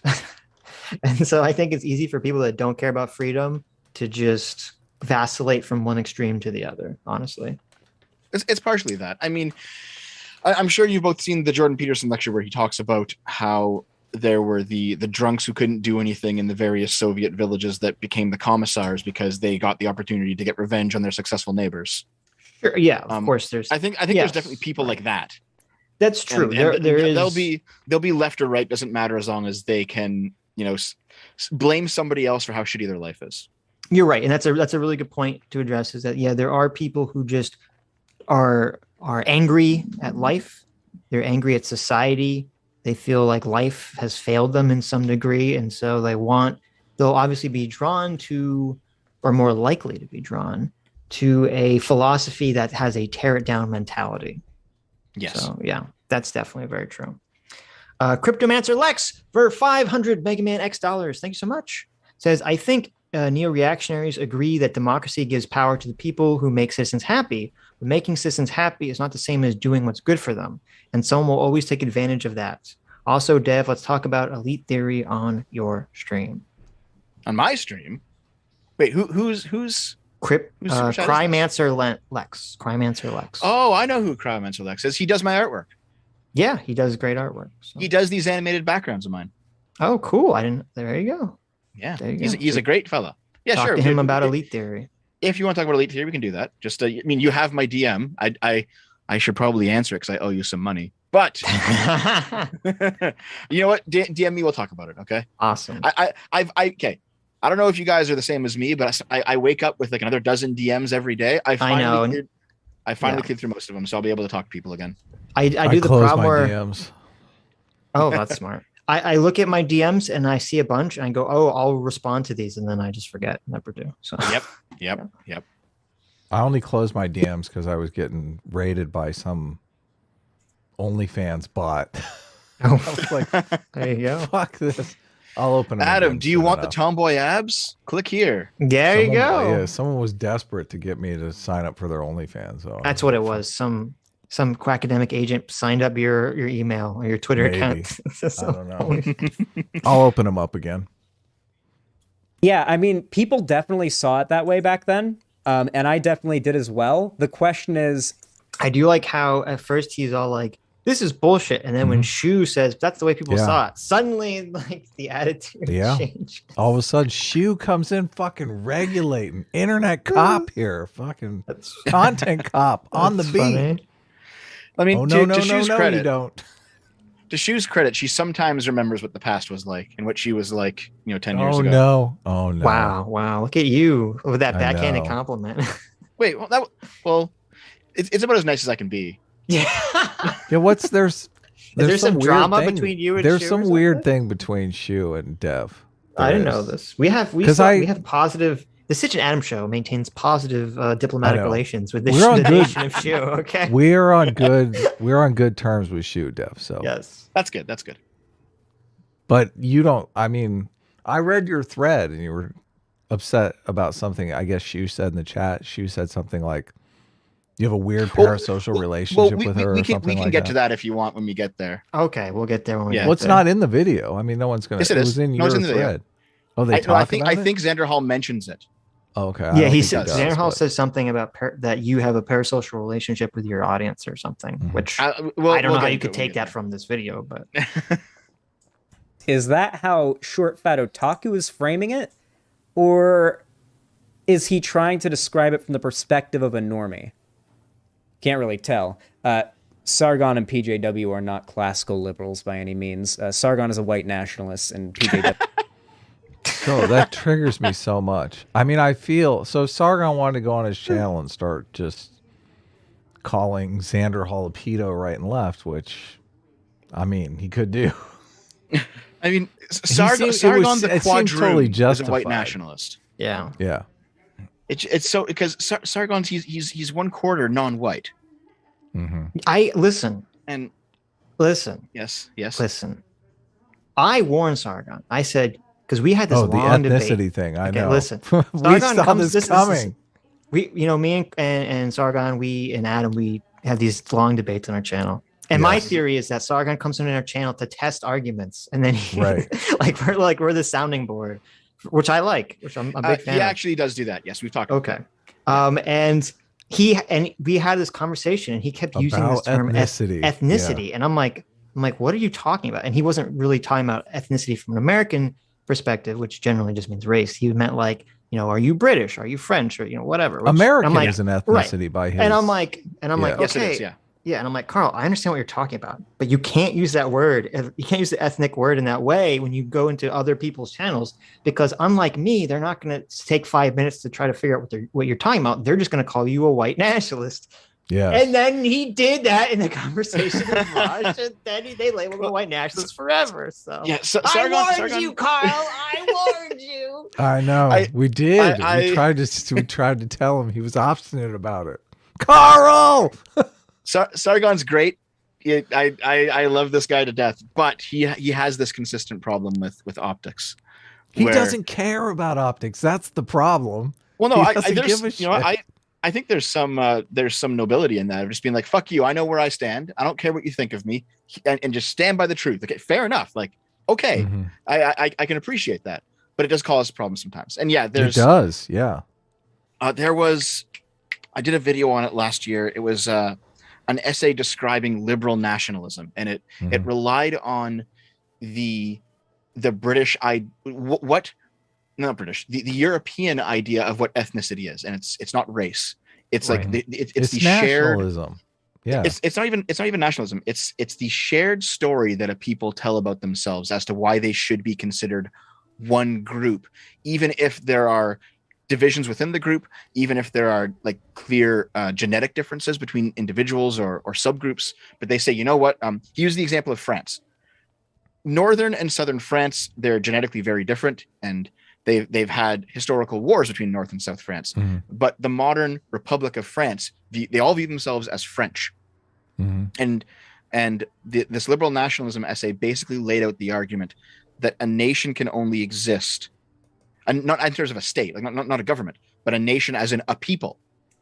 And so I think it's easy for people that don't care about freedom to just vacillate from one extreme to the other, honestly. It's partially that. I mean, I'm sure you've both seen the Jordan Peterson lecture where he talks about how there were the drunks who couldn't do anything in the various Soviet villages that became the commissars because they got the opportunity to get revenge on their successful neighbors. Sure, yeah, of course. I think there's definitely people like that. That's true. And there is. They'll be left or right, doesn't matter as long as they can, blame somebody else for how shitty their life is. You're right, and that's a really good point to address. Is that there are people who just are angry at life. They're angry at society. They feel like life has failed them in some degree, and so they'll obviously be drawn to, or more likely to be drawn to, a philosophy that has a tear it down mentality. Yes. So yeah, that's definitely very true. Cryptomancer Lex for 500 Mega Man X dollars. Thank you so much. Says, I think neo-reactionaries agree that democracy gives power to the people who make citizens happy, but making citizens happy is not the same as doing what's good for them, and someone will always take advantage of that. Also, Dev, let's talk about elite theory on your stream. On my stream? Wait, who's super chat is Crimeancer Lex. Crimeancer Lex. Oh, I know who Crimeancer Lex is. He does my artwork. Yeah, he does great artwork. So. He does these animated backgrounds of mine. Oh, cool. I didn't. There you go. Yeah, there you go. He's a great fella. Yeah, talk sure. to him about elite theory. If you want to talk about elite theory, we can do that. Just, I mean, you have my DM. I should probably answer it because I owe you some money. But you know what? DM me. We'll talk about it. Okay. Awesome. Okay. I don't know if you guys are the same as me, but I wake up with like another dozen DMs every day. I finally cleared through most of them, so I'll be able to talk to people again. I do the problem where DMs. Oh, that's smart. I look at my DMs and I see a bunch and I go, oh, I'll respond to these, and then I just forget, never do. So Yep. I only closed my DMs because I was getting raided by some OnlyFans bot. I was like, there you go. Fuck this. I'll open it. Adam, do you want the tomboy abs? Click here. There you go. Yeah, someone was desperate to get me to sign up for their OnlyFans. So that's what it was. Some quackademic agent signed up your email or your Twitter account. I don't know. I'll open them up again. Yeah, I mean, people definitely saw it that way back then. And I definitely did as well. The question is, I do like how at first he's all like, this is bullshit. And then when Shu says that's the way people saw it, suddenly like the attitude changed. All of a sudden, Shu comes in fucking regulating. Internet cop here. Fucking content cop on the beat. Funny. I mean, to Shu's credit, you don't. To Shu's credit, she sometimes remembers what the past was like and what she was like, 10 years ago. Oh no. Wow. Look at you with that backhanded compliment. Wait, it's about as nice as I can be. Yeah. Yeah, there's some drama between you and There's Shu some weird thing between Shu and Dev. I didn't know this. We have positive. The Sitch and Adam show maintains positive diplomatic relations with the nation of Shu. Okay, we're on good terms with Shu, Dev. So yes, that's good. But you don't. I mean, I read your thread and you were upset about something. I guess Shu said in the chat. Shu said something like, you have a weird parasocial relationship with her or something like that. We can get to that if you want when we get there. Okay, we'll get there when we get there. It's not in the video. I mean, no one's going to. Yes, it is. Was in your thread. Oh, they talk about it? I think Xander Hall mentions it. Oh, okay. Yeah, he says. Xander Hall says something about that you have a parasocial relationship with your audience or something, which I don't know how you could take that from this video, but. Is that how Short Fat Otaku is framing it? Or is he trying to describe it from the perspective of a normie? Can't really tell. Sargon and PJW are not classical liberals by any means. Sargon is a white nationalist, and PJW. So that triggers me so much. I mean, I feel so. Sargon wanted to go on his channel and start just calling Xander Hall a pedo right and left, which, I mean, he could do. I mean, Sargon the quadroon is a white nationalist. Yeah. Yeah. It's so because Sargon's he's 1/4 non-white. Mm-hmm. Listen. Yes. Listen. I warned Sargon. I said, because we had this long the ethnicity debate. thing. I know. Listen. We saw this coming. Me and Sargon, and Adam, we have these long debates on our channel. And my theory is that Sargon comes in our channel to test arguments, and then we're the sounding board, which I like, which I'm a big fan. He actually does do that. Yes, we've talked. Okay, and we had this conversation, and he kept using this term ethnicity, and I'm like, what are you talking about? And he wasn't really talking about ethnicity from an American perspective, which generally just means race. He meant like, are you British? Are you French? Or whatever. American is an ethnicity by his. And I'm like, yes, okay. it is, yeah. Yeah, and I'm like, Carl, I understand what you're talking about, but you can't use that word. You can't use the ethnic word in that way when you go into other people's channels, because unlike me, they're not going to take 5 minutes to try to figure out what you're talking about. They're just going to call you a white nationalist. Yeah. And then he did that in the conversation with Vaush, and then they labeled him a white nationalist forever. So, yeah, I warned you, Carl. I warned you. I know. We did. We tried to tell him. He was obstinate about it. Carl. Sargon's great. I love this guy to death, but he has this consistent problem with optics, He where- doesn't care about optics. That's the problem. Well, no, He doesn't give a you know, shit. I think there's some nobility in that of just being like, fuck you, I know where I stand. I don't care what you think of me, and just stand by the truth. Okay, fair enough. Like, okay, Mhm. I can appreciate that, but it does cause problems sometimes. And yeah, It there's does. Yeah. I did a video on it last year. It was an essay describing liberal nationalism, and it Mhm. relied on the British not British, the European idea of what ethnicity is, and it's not race. It's Right. like it's the nationalism. Yeah. it's not even nationalism. It's the shared story that a people tell about themselves as to why they should be considered one group, even if there are divisions within the group, even if there are like clear genetic differences between individuals or subgroups. But they say, you know what? He used the example of France. Northern and southern France, they're genetically very different, and they've had historical wars between North and South France. Mhm. But the modern Republic of France, they all view themselves as French. Mhm. And this liberal nationalism essay basically laid out the argument that a nation can only exist, and not in terms of a state, like not a government, but a nation as in a people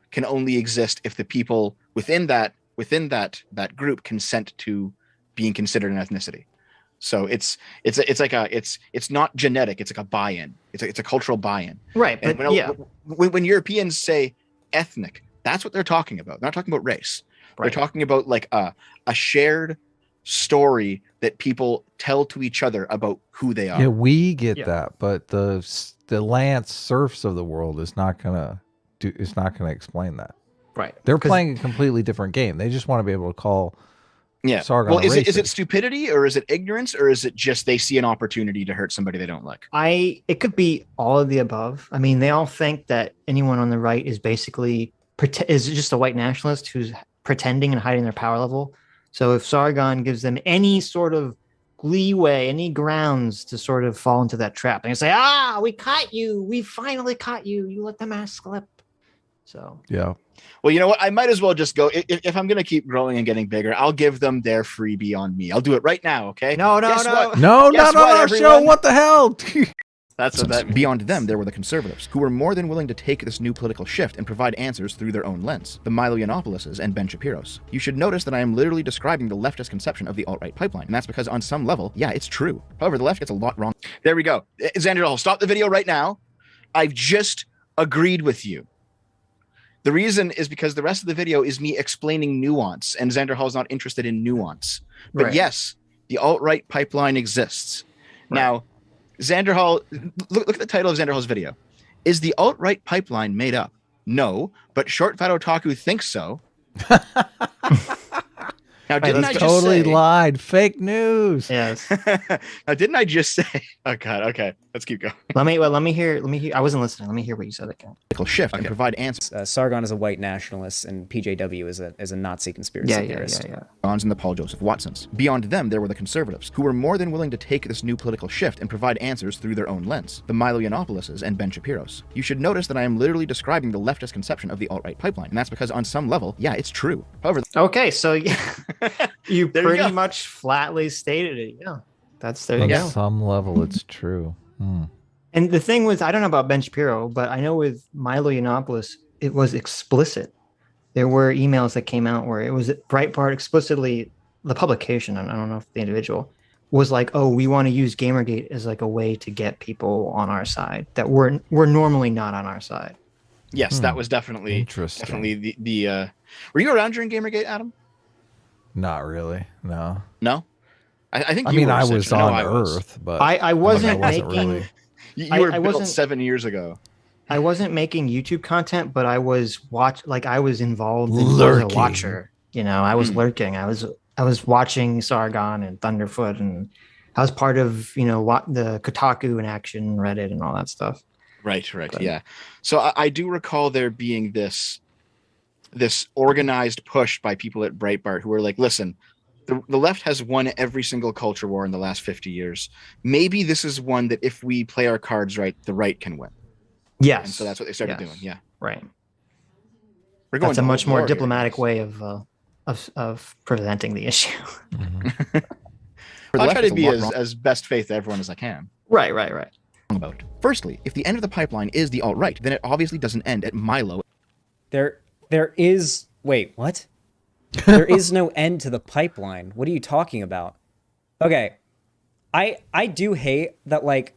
can only exist if the people within that group consent to being considered an ethnicity. So it's not genetic. It's like a buy-in. It's a cultural buy-in. Right, And but when Europeans say ethnic, that's what they're talking about. They're not talking about race. right. They're talking about like a shared story that people tell to each other about who they are. Yeah, we get Yeah. that, but the Lance Serfs of the world is not gonna explain that. Right. They're 'Cause playing a completely different game. They just want to be able to call Sargon Well, a is it racist. stupidity, or is it ignorance, or is it just they see an opportunity to hurt somebody they don't like? it could be all of the above. I mean, they all think that anyone on the right is basically is just a white nationalist who's pretending and hiding their power level. So if Sargon gives them any sort of leeway, any grounds to sort of fall into that trap, and say, we caught you. We finally caught you. You let the mask slip. So Yeah. Well, you know what? I might as well just go. If I'm going to keep growing and getting bigger, I'll give them their freebie on me. I'll do it right now. Okay? no. Guess what? No, Guess no, what, no, everyone? show what the hell? That's what that means. Beyond them, there were the conservatives, who were more than willing to take this new political shift and provide answers through their own lens. The Milo Yiannopoulos and Ben Shapiros. You should notice that I am literally describing the leftist conception of the alt-right pipeline, and that's because on some level, yeah, it's true. However, the left gets a lot wrong. There we go. Xander Hall, stop the video right now. I've just agreed with you. The reason is because the rest of the video is me explaining nuance, and Xander Hall is not interested in nuance. But Right. yes, the alt-right pipeline exists. Right. Now, Xander Hall, look at the title of Xander Hall's video. Is the alt-right pipeline made up? No, but Short Fat Otaku thinks so. Now, didn't I let's just Totally say, lied. Fake news. Yes. now, didn't I just say, oh God, okay, let's keep going. Let me hear. I wasn't listening. Let me hear what you said again. Political shift and Okay. provide answers Sargon is a white nationalist, and PJW is a Nazi conspiracy theorist. and the Paul Joseph Watsons. Beyond them, there were the conservatives, who were more than willing to take this new political shift and provide answers through their own lens. The Milo Yiannopoulos and Ben Shapiros. You should notice that I am literally describing the leftist conception of the alt-right pipeline, and that's because on some level, yeah, it's true. However, Okay, so you There you pretty go. much flatly stated it. Yeah, there you On go. some level, it's true. Hmm. And the thing with, I don't know about Ben Shapiro, but I know with Milo Yiannopoulos, it was explicit. There were emails that came out where it was Breitbart explicitly, the publication, I don't know if the individual, was like, oh, we want to use Gamergate as like a way to get people on our side that were normally not on our side. Yes, that was definitely Interesting. the were you around during Gamergate, Adam? Not really. No. No, I think I you mean, were, I Sitch. was know on I was. Earth, but I wasn't wasn't making really. You were I built wasn't- 7 years ago. I wasn't making YouTube content, but I was I was involved in, as a Lurking. watcher. You know, I was lurking. I was watching Sargon and Thunderfoot, and I was part of the Kotaku and Action Reddit and all that stuff. Right, But- yeah. So I do recall there being this organized push by people at Breitbart who were like, listen, the left has won every single culture war in the last 50 years. Maybe this is one that if we play our cards right, the right can win. Yes. And so that's what they started Yes. doing. Yeah. Right. We're going That's a to much old more war here, diplomatic guys. way of presenting the issue. Mhm. for the I'll left, try it's to a be lot wrong. as best faith to everyone as I can. Right. about. Firstly, if the end of the pipeline is the alt-right, then it obviously doesn't end at Milo. There is, wait, what? There is no end to the pipeline. What are you talking about? Okay. I do hate that, like,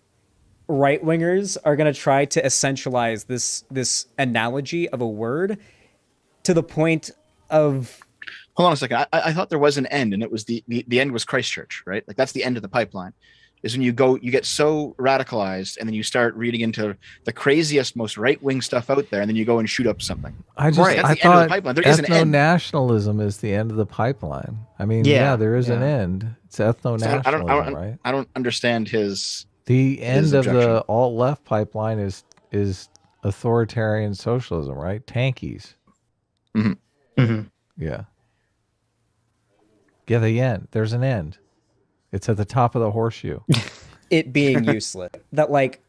right-wingers are going to try to essentialize this analogy of a word to the point of... Hold on a second. I thought there was an end, and it was the end was Christchurch, right? Like, that's the end of the pipeline. Is when you get so radicalized, and then you start reading into the craziest, most right-wing stuff out there, and then you go and shoot up something. I That's the end of the pipeline. There is an end. Ethno-nationalism is the end of the pipeline. I mean, yeah, there is an end. It's ethno-nationalism, right? I don't understand his... The end his of the objection. alt-left pipeline is authoritarian socialism, right? Tankies. Yeah. Yeah, the end. There's an end. It's at the top of the horseshoe. It being useless. That, like,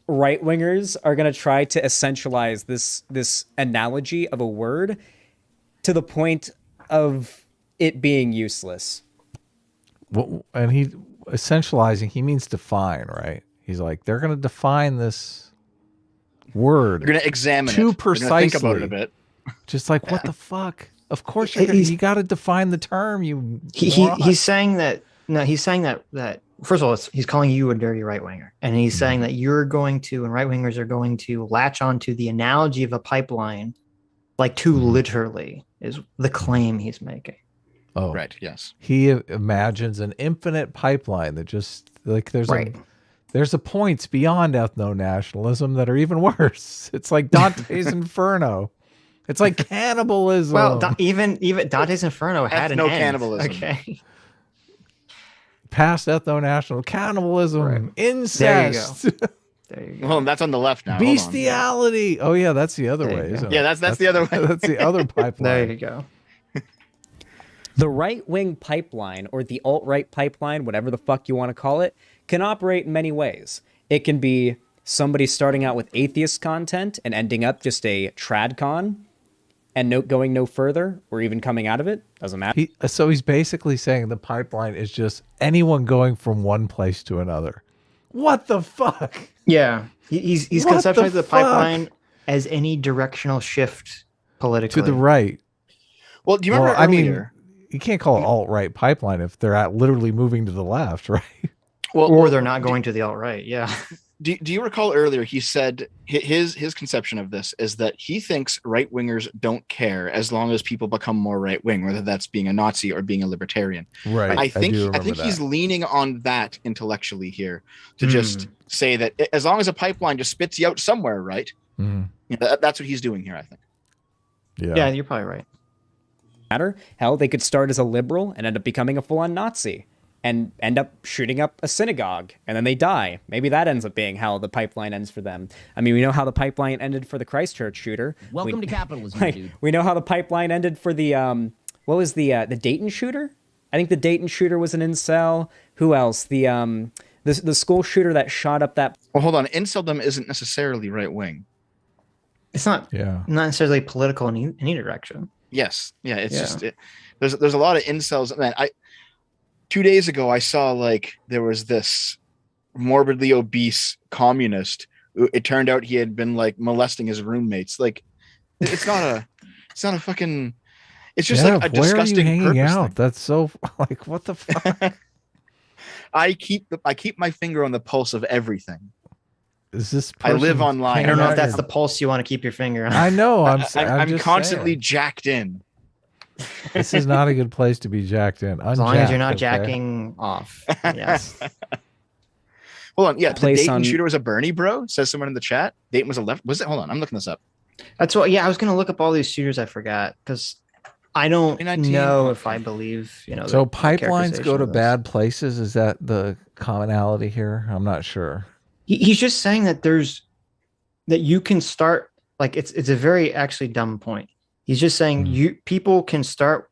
right-wingers are going to try to essentialize this analogy of a word to the point of it being useless. Well, and he essentializing, he means define, right? He's like, they're going to define this word. You're going to examine too it. precisely. Think about it a bit. Just like, what the fuck? Of course, you got to define the term. He's saying that. No, he's saying that first of all, he's calling you a dirty right winger, and he's saying that you're going to, and right wingers are going to latch onto the analogy of a pipeline, like too literally, is the claim he's making. Oh, right. Yes. He imagines an infinite pipeline that just like there's a points beyond ethno-nationalism that are even worse. It's like Dante's Inferno. It's like cannibalism. Well, even Dante's Inferno had an end. Ethno-cannibalism. Okay. Past ethno-national cannibalism, incest. There you go. Well, that's on the left now. Bestiality. Oh yeah, that's the other way. Isn't it? Yeah, that's the other way. That's the other pipeline. There you go. The right-wing pipeline, or the alt-right pipeline, whatever the fuck you want to call it, can operate in many ways. It can be somebody starting out with atheist content and ending up just a tradcon and going no further, or even coming out of it. Doesn't matter. So he's basically saying the pipeline is just anyone going from one place to another. What the fuck? Yeah, he's conceptualized the pipeline as any directional shift politically to the right. Well, do you remember earlier? You can't call it alt-right pipeline if they're literally moving to the left, right? Or they're not going to the alt-right. Yeah. Do you recall earlier he said his conception of this is that he thinks right wingers don't care as long as people become more right wing, whether that's being a Nazi or being a libertarian. Right. I think he's leaning on that intellectually here to just say that as long as a pipeline just spits you out somewhere, right? That's what he's doing here, I think. Yeah, you're probably right. Hell, they could start as a liberal and end up becoming a full-on Nazi and end up shooting up a synagogue, and then they die. Maybe that ends up being how the pipeline ends for them. I mean, we know how the pipeline ended for the Christchurch shooter. Welcome to capitalism, dude. We know how the pipeline ended for the what was the Dayton shooter? I think the Dayton shooter was an incel. Who else? The school shooter that shot up that. Well, hold on. Inceldom isn't necessarily right wing. It's not necessarily political in any direction. Yes. Yeah. It's just there's a lot of incels. Man, 2 days ago, I saw like there was this morbidly obese communist. It turned out he had been like molesting his roommates. Like, it's not a fucking. It's just like a disgusting. Where are you hanging out? Thing. That's so like what the fuck. I keep my finger on the pulse of everything. Is this? I live online. I don't know if that's the pulse you want to keep your finger on. I know. I'm constantly saying. jacked in. This is not a good place to be jacked in. As long as you're not jacking off. Yes. Hold on. Yeah, the Dayton shooter was a Bernie bro, says someone in the chat. Dayton was a left. Was it? Hold on. I'm looking this up. That's what. Yeah, I was going to look up all these shooters. I forgot because I don't know if I believe, So pipelines go to bad places. Is that the commonality here? I'm not sure. He's just saying that you can start, like, it's a very actually dumb point. He's just saying people can start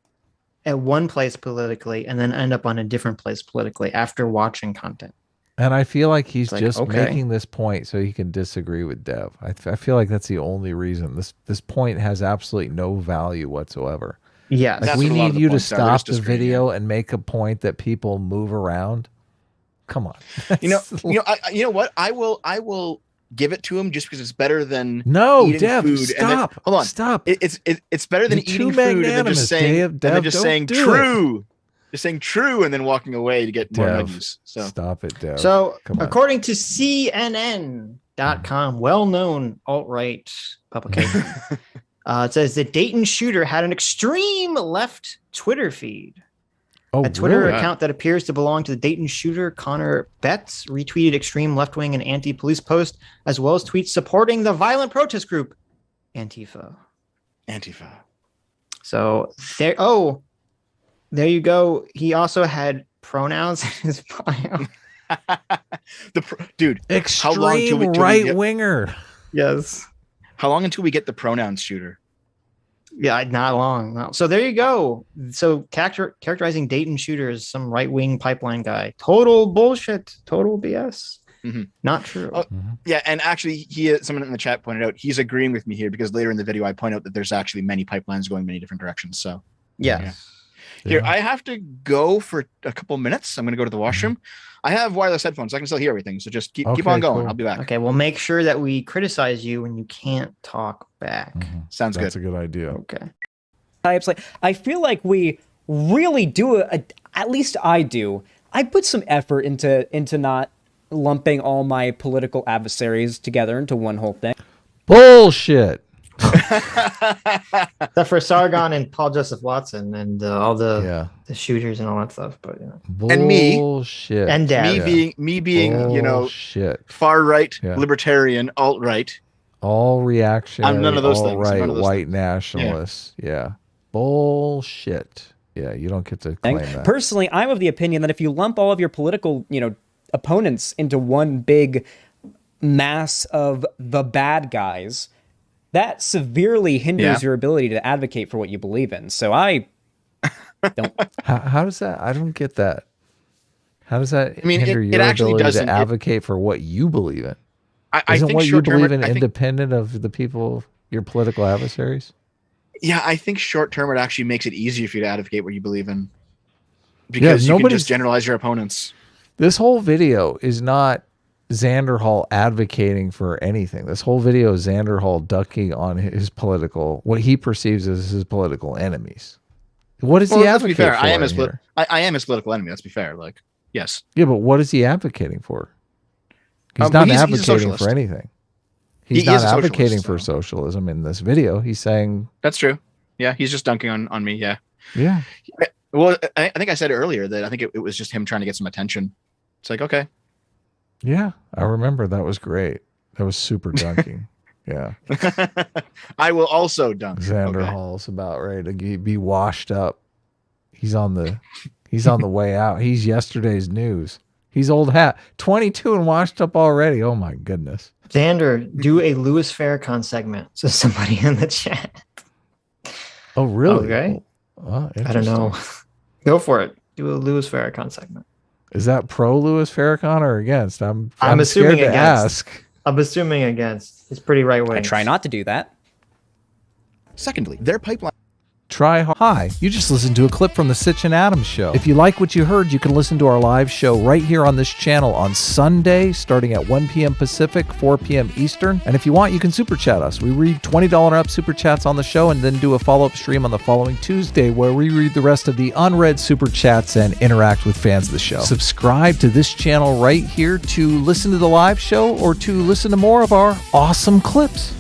at one place politically and then end up on a different place politically after watching content. And I feel like he's just making this point so he can disagree with Dev. I feel like that's the only reason. This point has absolutely no value whatsoever. Yeah, like we need you to stop the video and make a point that people move around. come on. You know what? I will give it to him just because it's better than No, eating Dev, food. stop. And then, hold on, Stop. It's better than You're eating too food and then magnanimous, just saying Dev. and then just Don't saying do it. true, just saying true, and then walking away to get more Dev, nuggies. So stop it, Dev. So, Come on. according to CNN.com, well-known alt-right publication, it says the Dayton shooter had an extreme left Twitter feed. Oh, A Twitter really? account that appears to belong to the Dayton shooter, Connor Betts, retweeted extreme left-wing and anti-police posts, as well as tweets supporting the violent protest group Antifa. So there you go. He also had pronouns in his bio. Dude, Extreme right winger. Yes. how long until we get the pronouns shooter? Yeah, not long. No. So there you go. So characterizing Dayton shooter as some right-wing pipeline guy. Total bullshit. Total BS. Mm-hmm. Not true. Oh, yeah, and actually, someone in the chat pointed out he's agreeing with me here because later in the video I point out that there's actually many pipelines going many different directions. So Yeah. Here, I have to go for a couple minutes. I'm going to go to the washroom. I have wireless headphones. I can still hear everything. So just keep on going. cool. I'll be back. Okay, well, make sure that we criticize you when you can't talk back. Sounds That's good. a good idea. Okay. Types like I feel like we really do at least I do. I put some effort into not lumping all my political adversaries together into one whole thing. Bullshit. Except for Sargon and Paul Joseph Watson and all the shooters and all that stuff. But And me. Bullshit. And Dad. Me being Bullshit. far right, Yeah. libertarian, alt right. All reactionary, I'm none of those all things. right, None of those white things. nationalists. Yeah. Bullshit. Yeah, you don't get to claim that. Personally, I'm of the opinion that if you lump all of your political, opponents into one big mass of the bad guys, that severely hinders your ability to advocate for what you believe in. So I don't. How does that? I don't get that. How does that mean, hinder it your actually ability doesn't. to advocate for what you believe in? I Isn't think what you short-term- believe in I think- independent of the people, your political adversaries? Yeah, I think short term it actually makes it easier for you to advocate what you believe in because you can nobody's- just generalize your opponents. This whole video is not Xander Hall advocating for anything. This whole video is Xander Hall ducking on his what he perceives as his political enemies. What does he Let's be advocate fair. for? I am his political enemy. Let's be fair. Like, yes. Yeah, but what is he advocating for? He's Well, not he's a advocating socialist. for anything. He He's not is a socialist, advocating for so- socialism in this video. He's saying, That's true. Yeah, he's just dunking on me. Yeah. yeah. Well, I think I said earlier that I think it was just him trying to get some attention. It's like, okay. Yeah, I remember. That was great. That was super dunking. Yeah. I will also dunk. Xander Okay. Hall's about ready to be washed up. He's on the way out. He's yesterday's news. He's old hat. 22 and washed up already. Oh my goodness. Xander, do a Louis Farrakhan segment. So somebody in the chat. Oh really? Okay. Oh, I don't know. Go for it. Do a Louis Farrakhan segment. Is that pro Louis Farrakhan or against? I'm assuming scared to against. ask. I'm assuming against. It's pretty right wing. I try not to do that. Secondly, their pipeline. Try hard. Hi, you just listened to a clip from the Sitch and Adams show. If you like what you heard, you can listen to our live show right here on this channel on Sunday, starting at 1 p.m. Pacific, 4 p.m. Eastern. And if you want, you can super chat us. We read $20 and up super chats on the show and then do a follow-up stream on the following Tuesday where we read the rest of the unread super chats and interact with fans of the show. Subscribe to this channel right here to listen to the live show or to listen to more of our awesome clips.